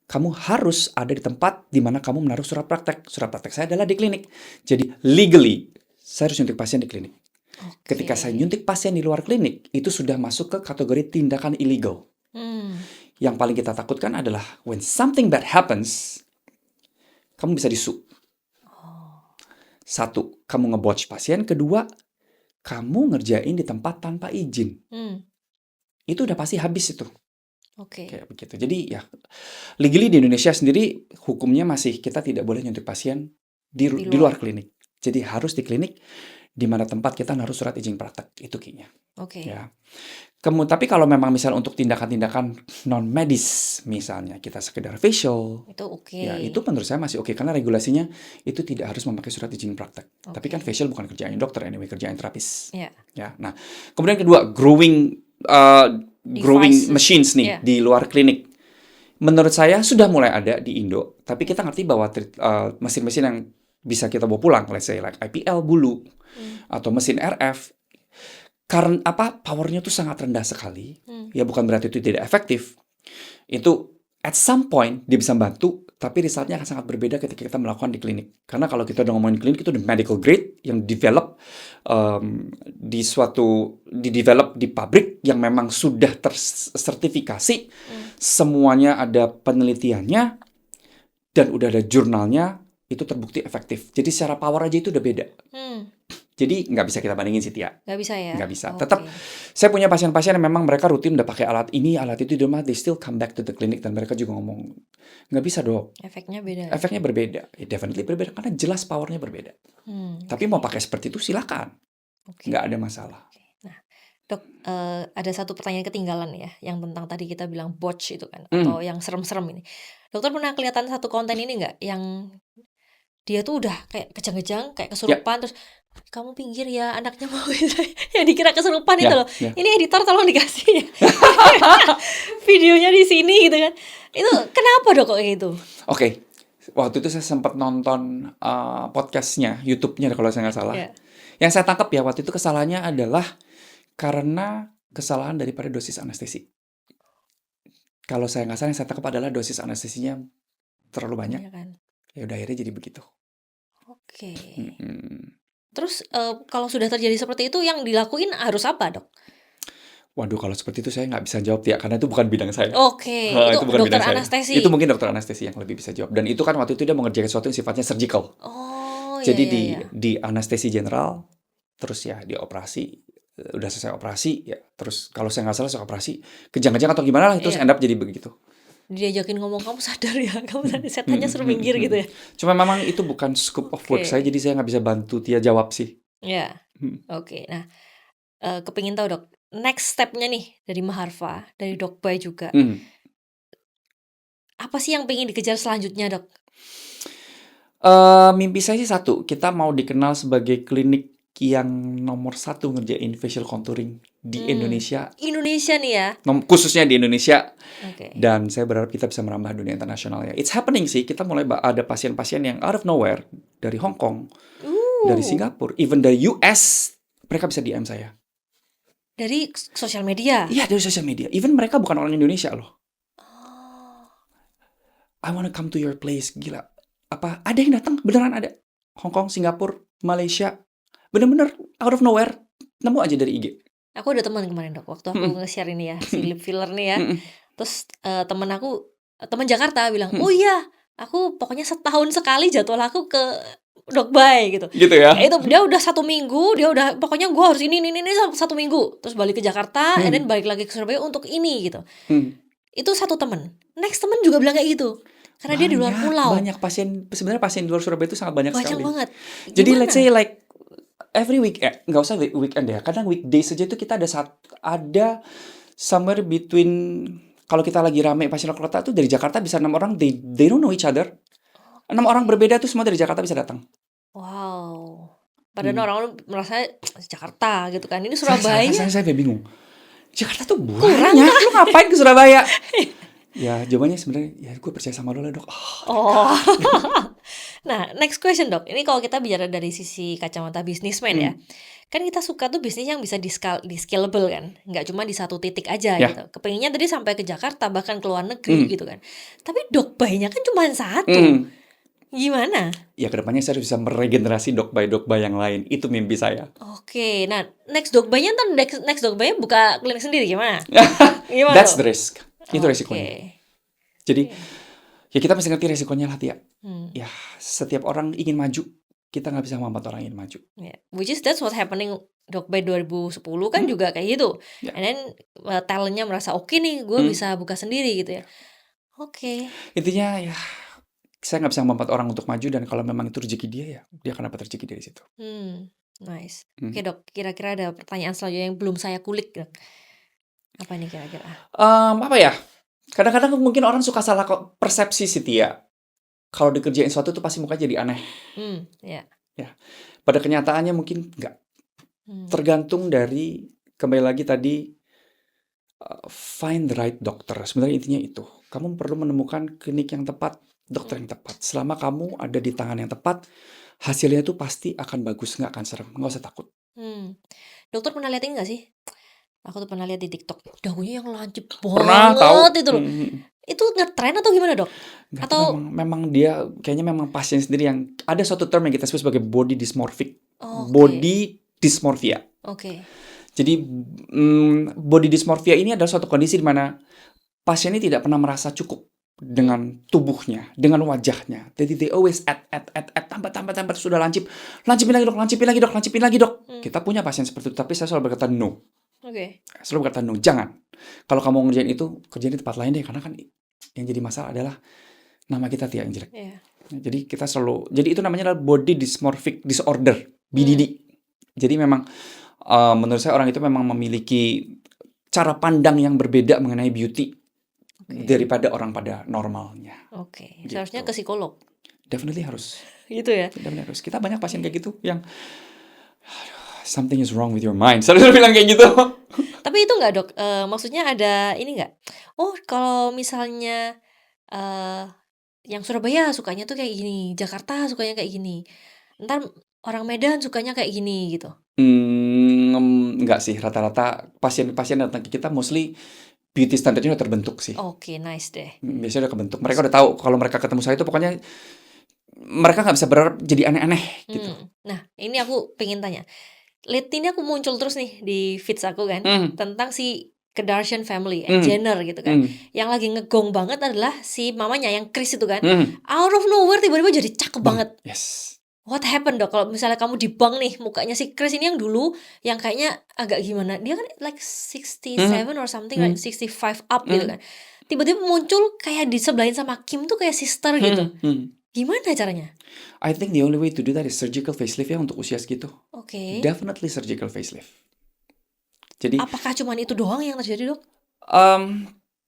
kamu harus ada di tempat di mana kamu menaruh surat praktek. Surat praktek saya adalah di klinik. Jadi legally saya harus nyuntik pasien di klinik. Ketika saya nyuntik pasien di luar klinik, itu sudah masuk ke kategori tindakan illegal. yang paling kita takutkan adalah when something bad happens, kamu bisa disu. Satu, kamu ngebotch pasien. Kedua, kamu ngerjain di tempat tanpa izin. Itu udah pasti habis itu. Oke. Kayak begitu. Jadi ya, legally di Indonesia sendiri hukumnya masih kita tidak boleh nyuntik pasien di Di luar luar. klinik. Jadi harus di klinik di mana tempat kita naruh surat izin praktek. Itu kayaknya. Oke. Ya. Tapi kalau memang misal untuk tindakan-tindakan non medis, misalnya kita sekedar facial, Itu oke. ya itu menurut saya masih oke karena regulasinya itu tidak harus memakai surat izin praktek. Tapi kan Oke. facial bukan kerjaan dokter anyway, kerjaan terapis. Ya. Ya. Nah, kemudian kedua, growing Devices. machines nih Ya. di luar klinik. Menurut saya sudah mulai ada di Indo, tapi kita ngerti bahwa mesin-mesin yang bisa kita bawa pulang, let's say like IPL bulu atau mesin RF, karena powernya tuh sangat rendah sekali. Ya bukan berarti itu tidak efektif. Itu at some point dia bisa bantu, tapi resultnya akan sangat berbeda ketika kita melakukan di klinik. Karena kalau kita udah ngomongin klinik itu udah medical grade yang develop develop di pabrik yang memang sudah tersertifikasi, semuanya ada penelitiannya dan udah ada jurnalnya, itu terbukti efektif. Jadi secara power aja itu udah beda. Jadi nggak bisa kita bandingin sih, Tia. Nggak bisa ya? Nggak bisa. Oke. Tetap, saya punya pasien-pasien yang memang mereka rutin udah pakai alat ini, alat itu, they still come back to the clinic dan mereka juga ngomong, nggak bisa dok, Efeknya beda. efeknya berbeda. Definitely berbeda karena jelas powernya berbeda. Tapi mau pakai seperti itu silakan, Oke. nggak ada masalah. Nah, dok, ada satu pertanyaan ketinggalan ya, yang tentang tadi kita bilang botch itu kan, atau yang serem-serem ini. Dokter pernah kelihatan satu konten ini nggak, yang dia tuh udah kayak kejang-kejang, kayak kesurupan, terus kamu pinggir ya, anaknya mau yang dikira kesurupan itu Ya, loh. ya. Ini editor tolong dikasih videonya di sini gitu kan. Itu kenapa dok kok gitu? Oke, waktu itu saya sempat nonton podcastnya, YouTube-nya kalau saya nggak salah. Ya. Yang saya tangkap ya waktu itu kesalahannya adalah karena kesalahan daripada dosis anestesi. Kalau saya nggak salah, yang saya tangkap adalah dosis anestesinya terlalu banyak. Iya kan? Ya udah akhirnya jadi begitu. Oke. Terus kalau sudah terjadi seperti itu, yang dilakuin harus apa dok? waduh, kalau seperti itu saya nggak bisa jawab ya, karena itu bukan bidang saya. Oke, itu Itu bukan dokter bidang saya. anestesi. Itu mungkin dokter anestesi yang lebih bisa jawab. Dan itu kan waktu itu dia mengerjakan sesuatu yang sifatnya surgical. Oh, Jadi iya. di anestesi general, terus ya di operasi, udah selesai operasi, ya terus kalau saya nggak salah selesai operasi, kejang-kejang atau gimana lah, terus Iya. end up jadi begitu. Diajakin ngomong, kamu sadar ya, kamu sadar, setannya suruh minggir gitu ya. Cuma memang itu bukan scope of work Oke. saya, jadi saya nggak bisa bantu Tia jawab sih. Ya, oke. Nah, kepingin tahu dok, next step-nya nih dari Maharva, dari Dok Bay juga, apa sih yang pengen dikejar selanjutnya dok? Mimpi saya sih satu, kita mau dikenal sebagai klinik yang nomor 1 ngerjain facial contouring di Indonesia, Indonesia nih ya. khususnya di Indonesia. Oke. Dan saya berharap kita bisa merambah dunia internasional ya. It's happening sih, kita mulai ada pasien-pasien yang out of nowhere, dari Hong Kong, dari Singapura, even dari US, mereka bisa DM saya. Dari sosial media. Iya, dari sosial media. Even mereka bukan orang Indonesia loh. I wanna come to your place, gila. Ada yang datang, beneran ada. Hong Kong, Singapura, Malaysia, bener-bener out of nowhere, nemu aja dari IG. Aku ada teman kemarin dok, waktu aku nge-share ini ya, si lip filler nih ya. Terus teman Jakarta bilang, oh iya, aku pokoknya setahun sekali jadwal aku ke Dok Bay gitu. Gitu ya. Itu dia udah 1 minggu, dia udah pokoknya gue harus ini 1 minggu, terus balik ke Jakarta, and then balik lagi ke Surabaya untuk ini gitu. Itu satu temen. Next temen juga bilang kayak gitu, karena dia di luar pulau. Banyak pasien, sebenarnya pasien di luar Surabaya itu sangat banyak sekali. Banget. Jadi Gimana? let's say like every weekend, nggak usah weekend ya, kadang weekdays saja itu kita ada somewhere between, kalau kita lagi rame pasien luar kota tuh dari Jakarta bisa 6 orang, they don't know each other. 6 orang berbeda tuh semua dari Jakarta bisa datang. Wow. Padahal orang merasa Jakarta gitu kan. Ini Surabaya. Saya bingung. Jakarta tuh banyak, lu ngapain ke Surabaya? Ya jawabannya sebenarnya, ya gue percaya sama lo lah dok. Oh. Nah, next question dok. Ini kalau kita bicara dari sisi kacamata bisnismen ya. Kan kita suka tuh bisnis yang bisa di scalable kan. Nggak cuma di satu titik aja gitu. Kepinginnya tadi sampai ke Jakarta, bahkan ke luar negeri gitu kan. Tapi Dok Bay-nya kan cuma satu. Gimana? Ya kedepannya saya harus bisa meregenerasi Dok Bay yang lain. Itu mimpi saya. Oke, nah next Dok Bay-nya buka klinik sendiri gimana? That's the risk. Itu resikonya. Oke. Jadi Oke. ya kita mesti ngerti resikonya lah, Tia. Hmm. Ya, setiap orang ingin maju, kita nggak bisa menghambat orang ingin maju. Yeah. Which is that's what happening Dok by 2010 kan Hmm, juga kayak gitu. ya. And then talentnya merasa oke nih, gue Hmm. bisa buka sendiri gitu ya. Oke. Intinya ya, saya nggak bisa menghambat orang untuk maju, dan kalau memang itu rezeki dia, ya dia akan dapat rezeki dari situ. Nice. Hmm. Oke Dok, kira-kira ada pertanyaan selanjutnya yang belum saya kulik Dok. Apa nih kira-kira? Apa ya? Kadang-kadang mungkin orang suka salah persepsi sih, Tia. Kalau dikerjain sesuatu tuh pasti mukanya jadi aneh. Ya. Ya, pada kenyataannya mungkin nggak. Tergantung dari, kembali lagi tadi, find the right doctor. Sebenarnya intinya itu. Kamu perlu menemukan klinik yang tepat, dokter yang tepat. Selama kamu ada di tangan yang tepat, hasilnya itu pasti akan bagus, nggak akan serem. Nggak usah takut. Dokter pernah lihat ini nggak sih? Aku tuh pernah lihat di TikTok, dagunya yang lancip Pernah tahu? banget itu loh. Itu ngetren atau gimana Dok? Nggak, Atau memang dia kayaknya memang pasien sendiri yang ada suatu term yang kita sebut sebagai body dysmorphic. Oke. Body dysmorphia. Oke. Jadi body dysmorphia ini adalah suatu kondisi di mana pasien ini tidak pernah merasa cukup dengan tubuhnya, dengan wajahnya. Jadi they always tambah sudah lancipin lagi dok. Kita punya pasien seperti itu, tapi saya selalu berkata no. Oke. Selalu berkata no, jangan. Kalau kamu ngerjain itu, kerjain di tempat lain deh, karena kan yang jadi masalah adalah nama kita yang jelek. Yeah. Jadi kita selalu, jadi itu namanya adalah body dysmorphic disorder, BDD. Jadi memang menurut saya orang itu memang memiliki cara pandang yang berbeda mengenai beauty daripada orang pada normalnya. Oke. Gitu. Seharusnya ke psikolog. Definitely harus. Gitu ya. Definitely harus. Kita banyak pasien kayak gitu yang something is wrong with your mind. Selalu bilang kayak gitu. Tapi itu nggak Dok? Maksudnya ada ini nggak? Oh kalau misalnya yang Surabaya sukanya tuh kayak gini, Jakarta sukanya kayak gini, ntar orang Medan sukanya kayak gini gitu. Enggak sih, rata-rata pasien-pasien datang ke kita mostly beauty standarnya udah terbentuk sih. Oke, nice deh. Biasanya udah kebentuk. Mereka udah tahu kalau mereka ketemu saya itu pokoknya mereka nggak bisa berharap jadi aneh-aneh gitu. Nah, ini aku pengen tanya. Lately ini aku muncul terus nih di feeds aku kan tentang si Kardashian family, Jenner gitu kan. Yang lagi ngegong banget adalah si mamanya yang Kris itu kan. Out of nowhere tiba-tiba jadi cakep banget. Yes. What happened Dok? Kalau misalnya kamu di bank nih, mukanya si Kris ini yang dulu yang kayaknya agak gimana. Dia kan like 67 or something, like 65 up gitu kan. Tiba-tiba muncul kayak disebelahin sama Kim tuh kayak sister gitu. Gimana caranya? I think the only way to do that is surgical facelift ya untuk usia segitu. Oke. Definitely surgical facelift. Jadi apakah cuma itu doang yang terjadi Dok?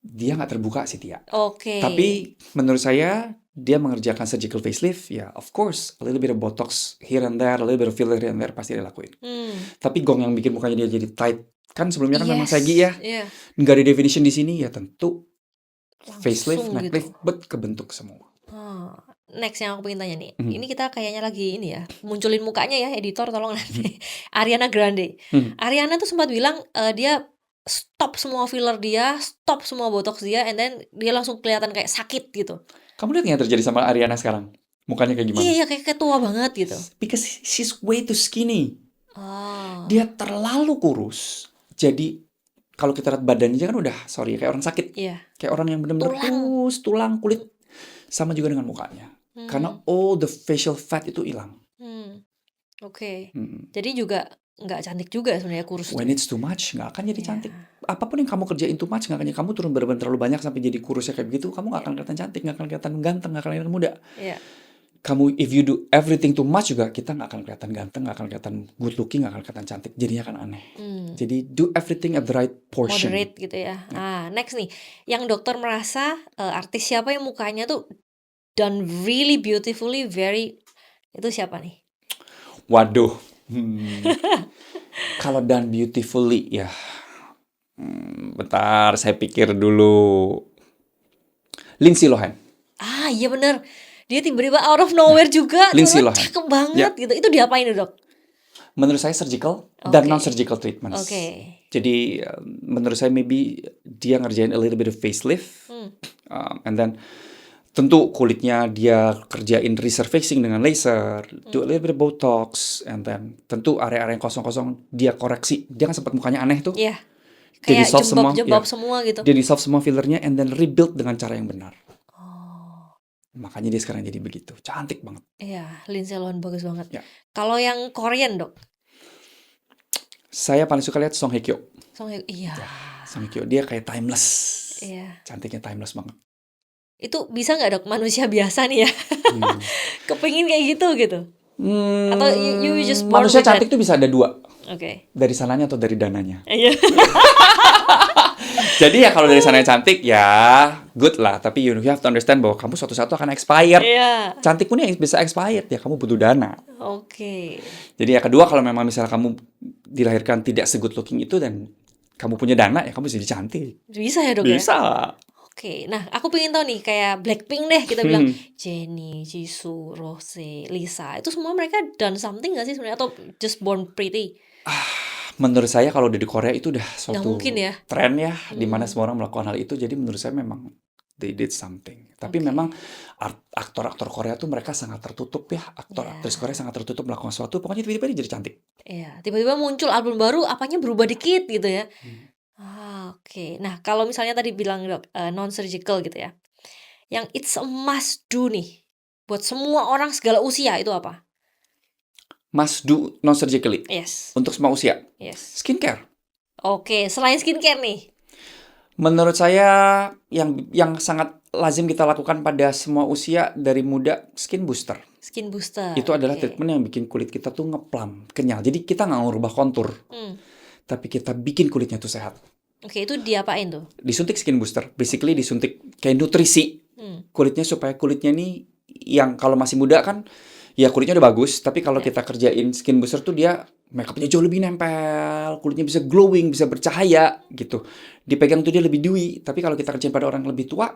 Dia nggak terbuka sih Tia. Oke. Tapi menurut saya dia mengerjakan surgical facelift, ya of course a little bit of botox here and there, a little bit of filler here and there pasti dia lakuin. Tapi gong yang bikin mukanya dia jadi tight kan sebelumnya kan memang sagi ya. Nggak ada definition di sini ya tentu facelift, neck lift, but kebentuk semua. Next yang aku pengen tanya nih, ini kita kayaknya lagi ini ya, munculin mukanya ya editor tolong nanti. Ariana Grande. Ariana tuh sempat bilang dia stop semua filler dia, stop semua botox dia, and then dia langsung kelihatan kayak sakit gitu. Kamu lihat yang terjadi sama Ariana sekarang? Mukanya kayak gimana? Iya kayak tua banget gitu. Because she's way too skinny. Dia terlalu kurus. Jadi kalau kita lihat badannya kan udah kayak orang sakit. Kayak orang yang benar-benar kurus, tulang, kulit. Sama juga dengan mukanya. Karena all the facial fat itu hilang. Oke. Jadi juga nggak cantik juga sebenarnya kurus. When it's too much nggak akan jadi cantik. Apapun yang kamu kerjain too much nggak akan. Kamu turun berat terlalu banyak sampai jadi kurusnya kayak begitu, kamu nggak akan kelihatan cantik, nggak akan kelihatan ganteng, nggak akan kelihatan muda. Kamu if you do everything too much juga kita nggak akan kelihatan ganteng, nggak akan kelihatan good looking, nggak akan kelihatan cantik. Jadinya kan aneh. Jadi do everything at the right portion. Moderate gitu ya. Next nih, yang dokter merasa artis siapa yang mukanya tuh done really beautifully, itu siapa nih? Waduh. Kalau done beautifully ya, bentar saya pikir dulu. Lindsay Lohan. Iya bener. Dia tiba-tiba out of nowhere juga. Lindsay Lohan. Cakep banget gitu. Itu diapain Dok? Menurut saya surgical dan non-surgical treatments. Jadi menurut saya maybe dia ngerjain a little bit of facelift. And then tentu kulitnya dia kerjain resurfacing dengan laser, do a little bit of botox, and then tentu area-area yang kosong-kosong dia koreksi. Dia kan sempat mukanya aneh tuh. Dia Kayak di-solve semua, jembab-jembab semua gitu. dia di-solve semua fillernya and then rebuild dengan cara yang benar. Oh, Makanya dia sekarang jadi begitu, cantik banget. iya, Lindsay Lohan bagus banget. Ya. Kalau yang Korean, Dok? Saya paling suka lihat Song Hye Kyo. Iya. Song Hye Kyo, dia kayak timeless. Iya. Cantiknya timeless banget. Itu bisa nggak, Dok, manusia biasa nih ya? Hmm. Kepingin kayak gitu? Atau you just born Manusia with that? cantik tuh bisa ada dua, Oke. dari sananya atau dari dananya. Iya. Jadi ya kalau dari sananya cantik ya good lah, tapi you have to understand bahwa kamu suatu saat akan expired. Iya. Cantik pun yang bisa expired ya, kamu butuh dana. Oke. Jadi ya kedua, kalau memang misalnya kamu dilahirkan tidak se-good looking itu dan kamu punya dana, ya kamu jadi cantik. Bisa ya, Dok, ya? Bisa. Oke, nah aku pengen tahu nih, kayak Blackpink deh, kita bilang Jennie, Jisoo, Rose, Lisa, itu semua mereka done something gak sih sebenarnya, atau just born pretty? Menurut saya kalau di Korea itu udah Nggak suatu mungkin ya. tren ya, di mana semua orang melakukan hal itu. Jadi menurut saya memang they did something. Tapi memang aktor-aktor Korea tuh mereka sangat tertutup ya. Aktor-aktris Korea sangat tertutup melakukan sesuatu. Pokoknya tiba-tiba dia jadi cantik. Iya, tiba-tiba muncul album baru, apanya berubah dikit gitu ya. Oke. Nah, kalau misalnya tadi bilang, Dok, non-surgical gitu ya, yang it's a must do nih buat semua orang segala usia, itu apa? Must do non-surgically Yes. untuk semua usia. Yes. Skincare. Oke, selain skincare nih. Menurut saya yang sangat lazim kita lakukan pada semua usia dari muda, skin booster. Skin booster. Itu adalah oke. treatment yang bikin kulit kita tuh ngeplam, kenyal. Jadi kita nggak ngubah kontur, tapi kita bikin kulitnya tuh sehat. Oke, itu diapain tuh? Disuntik skin booster, basically disuntik kayak nutrisi kulitnya, supaya kulitnya nih yang kalau masih muda kan ya kulitnya udah bagus, tapi kalau kita kerjain skin booster tuh dia makeupnya jauh lebih nempel, kulitnya bisa glowing, bisa bercahaya gitu. Dipegang tuh dia lebih dewy. Tapi kalau kita kerjain pada orang yang lebih tua,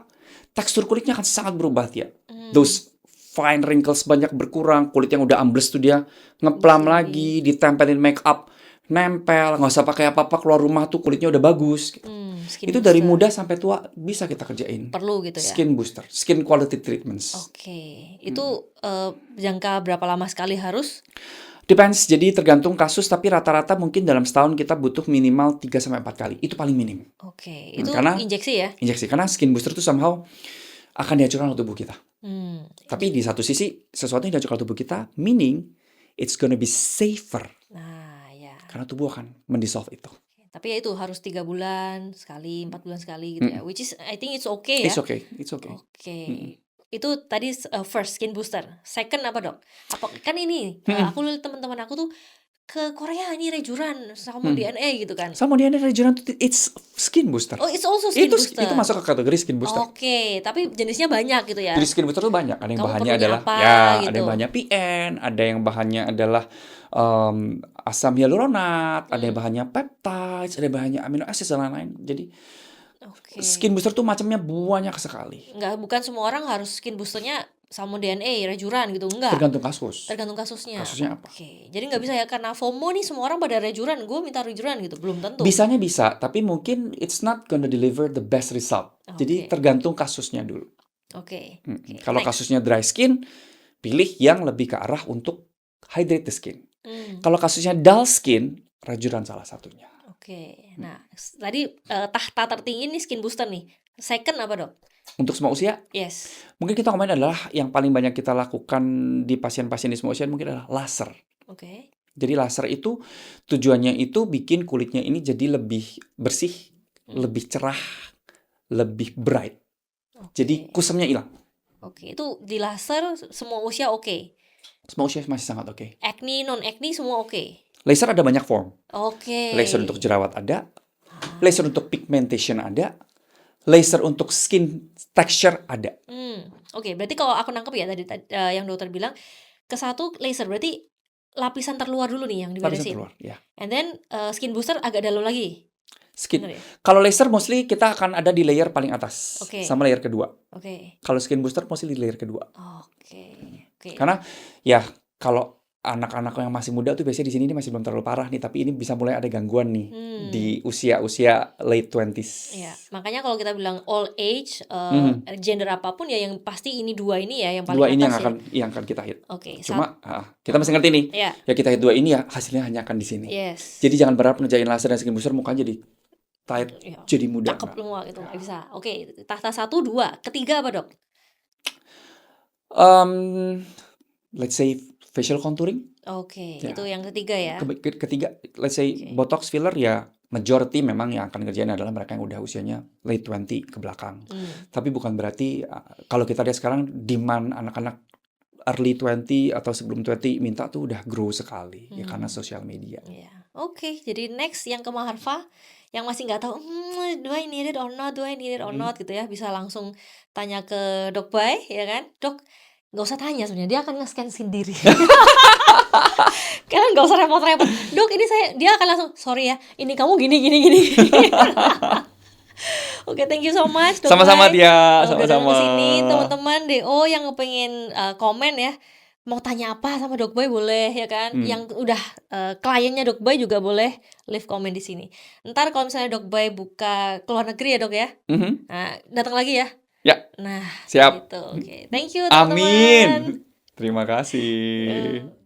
tekstur kulitnya akan sangat berubah ya. Those fine wrinkles banyak berkurang, kulit yang udah ambles tuh dia ngeplam lagi, ditempelin make up, nempel, nggak usah pakai apa-apa, keluar rumah tuh kulitnya udah bagus gitu. Itu dari muda sampai tua bisa kita kerjain. Perlu gitu ya. Skin booster, skin quality treatments. Oke. Itu jangka berapa lama sekali harus? Depends, jadi tergantung kasus, tapi rata-rata mungkin dalam setahun kita butuh minimal 3-4 kali. Itu paling minim. Oke. Itu Karena injeksi ya? Injeksi, karena skin booster itu somehow akan dihancurkan oleh tubuh kita. Tapi di satu sisi, sesuatu yang dihancurkan oleh tubuh kita, meaning it's gonna be safer. Nah, ya. Karena tubuh akan mendissolve itu. Tapi ya itu harus 3 bulan sekali, 4 bulan sekali gitu ya. Which is, I think it's okay ya. It's okay, it's okay. Oke. Itu tadi first skin booster. Second apa, Dok? Apa kan ini aku lihat teman-teman aku tuh ke Korea ini rejuran sama DNA gitu kan. Sama dia ada rejuran tuh, it's skin booster. Oh, it's also skin booster. Itu masuk ke kategori skin booster. Oke, tapi jenisnya banyak gitu ya. Jadi skin booster tuh banyak. Ada yang Kamu bahannya perlunya adalah apa, ada gitu. yang bahannya PN, ada yang bahannya adalah asam hyaluronat, ada yang bahannya peptides, ada yang bahannya amino acid dan lain-lain. Jadi skin booster tuh macamnya banyak sekali. Bukan semua orang harus skin boosternya sama DNA, rejuran gitu, enggak. Tergantung kasus. Tergantung kasusnya. Kasusnya apa? Oke, jadi nggak bisa ya karena FOMO nih semua orang pada rejuran, gue minta rejuran gitu, belum tentu. Bisanya bisa, tapi mungkin it's not gonna deliver the best result. Jadi tergantung kasusnya dulu. Oke. Kalau kasusnya dry skin, pilih yang lebih ke arah untuk hydrate the skin. Kalau kasusnya dull skin, rejuran salah satunya. Oke. Nah, tadi tahta tertinggi nih skin booster nih. Second apa, Dok? Untuk semua usia? Yes. Mungkin kita ngomongin adalah yang paling banyak kita lakukan di pasien-pasien di semua usia mungkin adalah laser. Oke. Jadi laser itu tujuannya itu bikin kulitnya ini jadi lebih bersih, lebih cerah, lebih bright. Jadi kusemnya hilang. Oke, itu di laser semua usia oke. Semua usia masih sangat oke. Acne, non-acne semua oke. Laser ada banyak form. Oke. Laser untuk jerawat ada, laser untuk pigmentation ada, laser untuk skin texture ada. Oke, berarti kalau aku nangkep ya tadi yang dokter bilang, ke satu laser berarti lapisan terluar dulu nih yang diberesin. Lapisan terluar, ya. And then skin booster agak dalam lagi. Skin. Bener ya? Kalau laser mostly kita akan ada di layer paling atas, sama layer kedua. Oke. Kalau skin booster mostly di layer kedua. Oke. Karena ya kalau anak-anak yang masih muda tuh biasanya di sini masih belum terlalu parah nih, tapi ini bisa mulai ada gangguan nih di usia-usia late 20s. Iya, makanya kalau kita bilang all age, gender apapun ya yang pasti ini dua ini ya yang paling dua ini atas yang akan kita hit. Oke. Cuma kita mesti ngerti nih, ya kita hit dua ini ya hasilnya hanya akan di sini. Yes. Jadi jangan berharap ngerjain laser dan skin booster mukanya jadi tight Iya, jadi muda cakep nggak? semua gitu, nggak bisa. Oke, tahta 1, 2, ketiga apa, Dok? Um, let's say facial contouring, Oke, itu ya. yang ketiga ya? Ketiga, let's say Oke. botox filler ya majority memang yang akan ngerjain adalah mereka yang udah usianya late 20 ke belakang. Tapi bukan berarti kalau kita lihat sekarang demand anak-anak early 20 atau sebelum 20 minta tuh udah grow sekali ya karena sosial media. Iya. Oke, jadi next yang ke Maharfa yang masih nggak tahu, do I need it or not, do I need it or not gitu ya, bisa langsung tanya ke Dok Bay ya kan. Dok, nggak usah tanya sebenarnya, dia akan nge-scan sendiri. Kalian nggak usah repot-repot. Dok, ini dia akan langsung, sorry ya, ini kamu gini gini gini. Oke, thank you so much Dok Sama-sama Bay. dia, Udah datang sama-sama. ke sini, teman-teman DO yang pengen komen ya, mau tanya apa sama Dok Bay boleh ya kan. Yang udah kliennya Dok Bay juga boleh leave comment di sini. Ntar kalau misalnya Dok Bay buka ke luar negeri ya Dok ya, nah datang lagi ya. Ya, Nah, siap. gitu. Oke, thank you teman-teman. Amin. Terima kasih.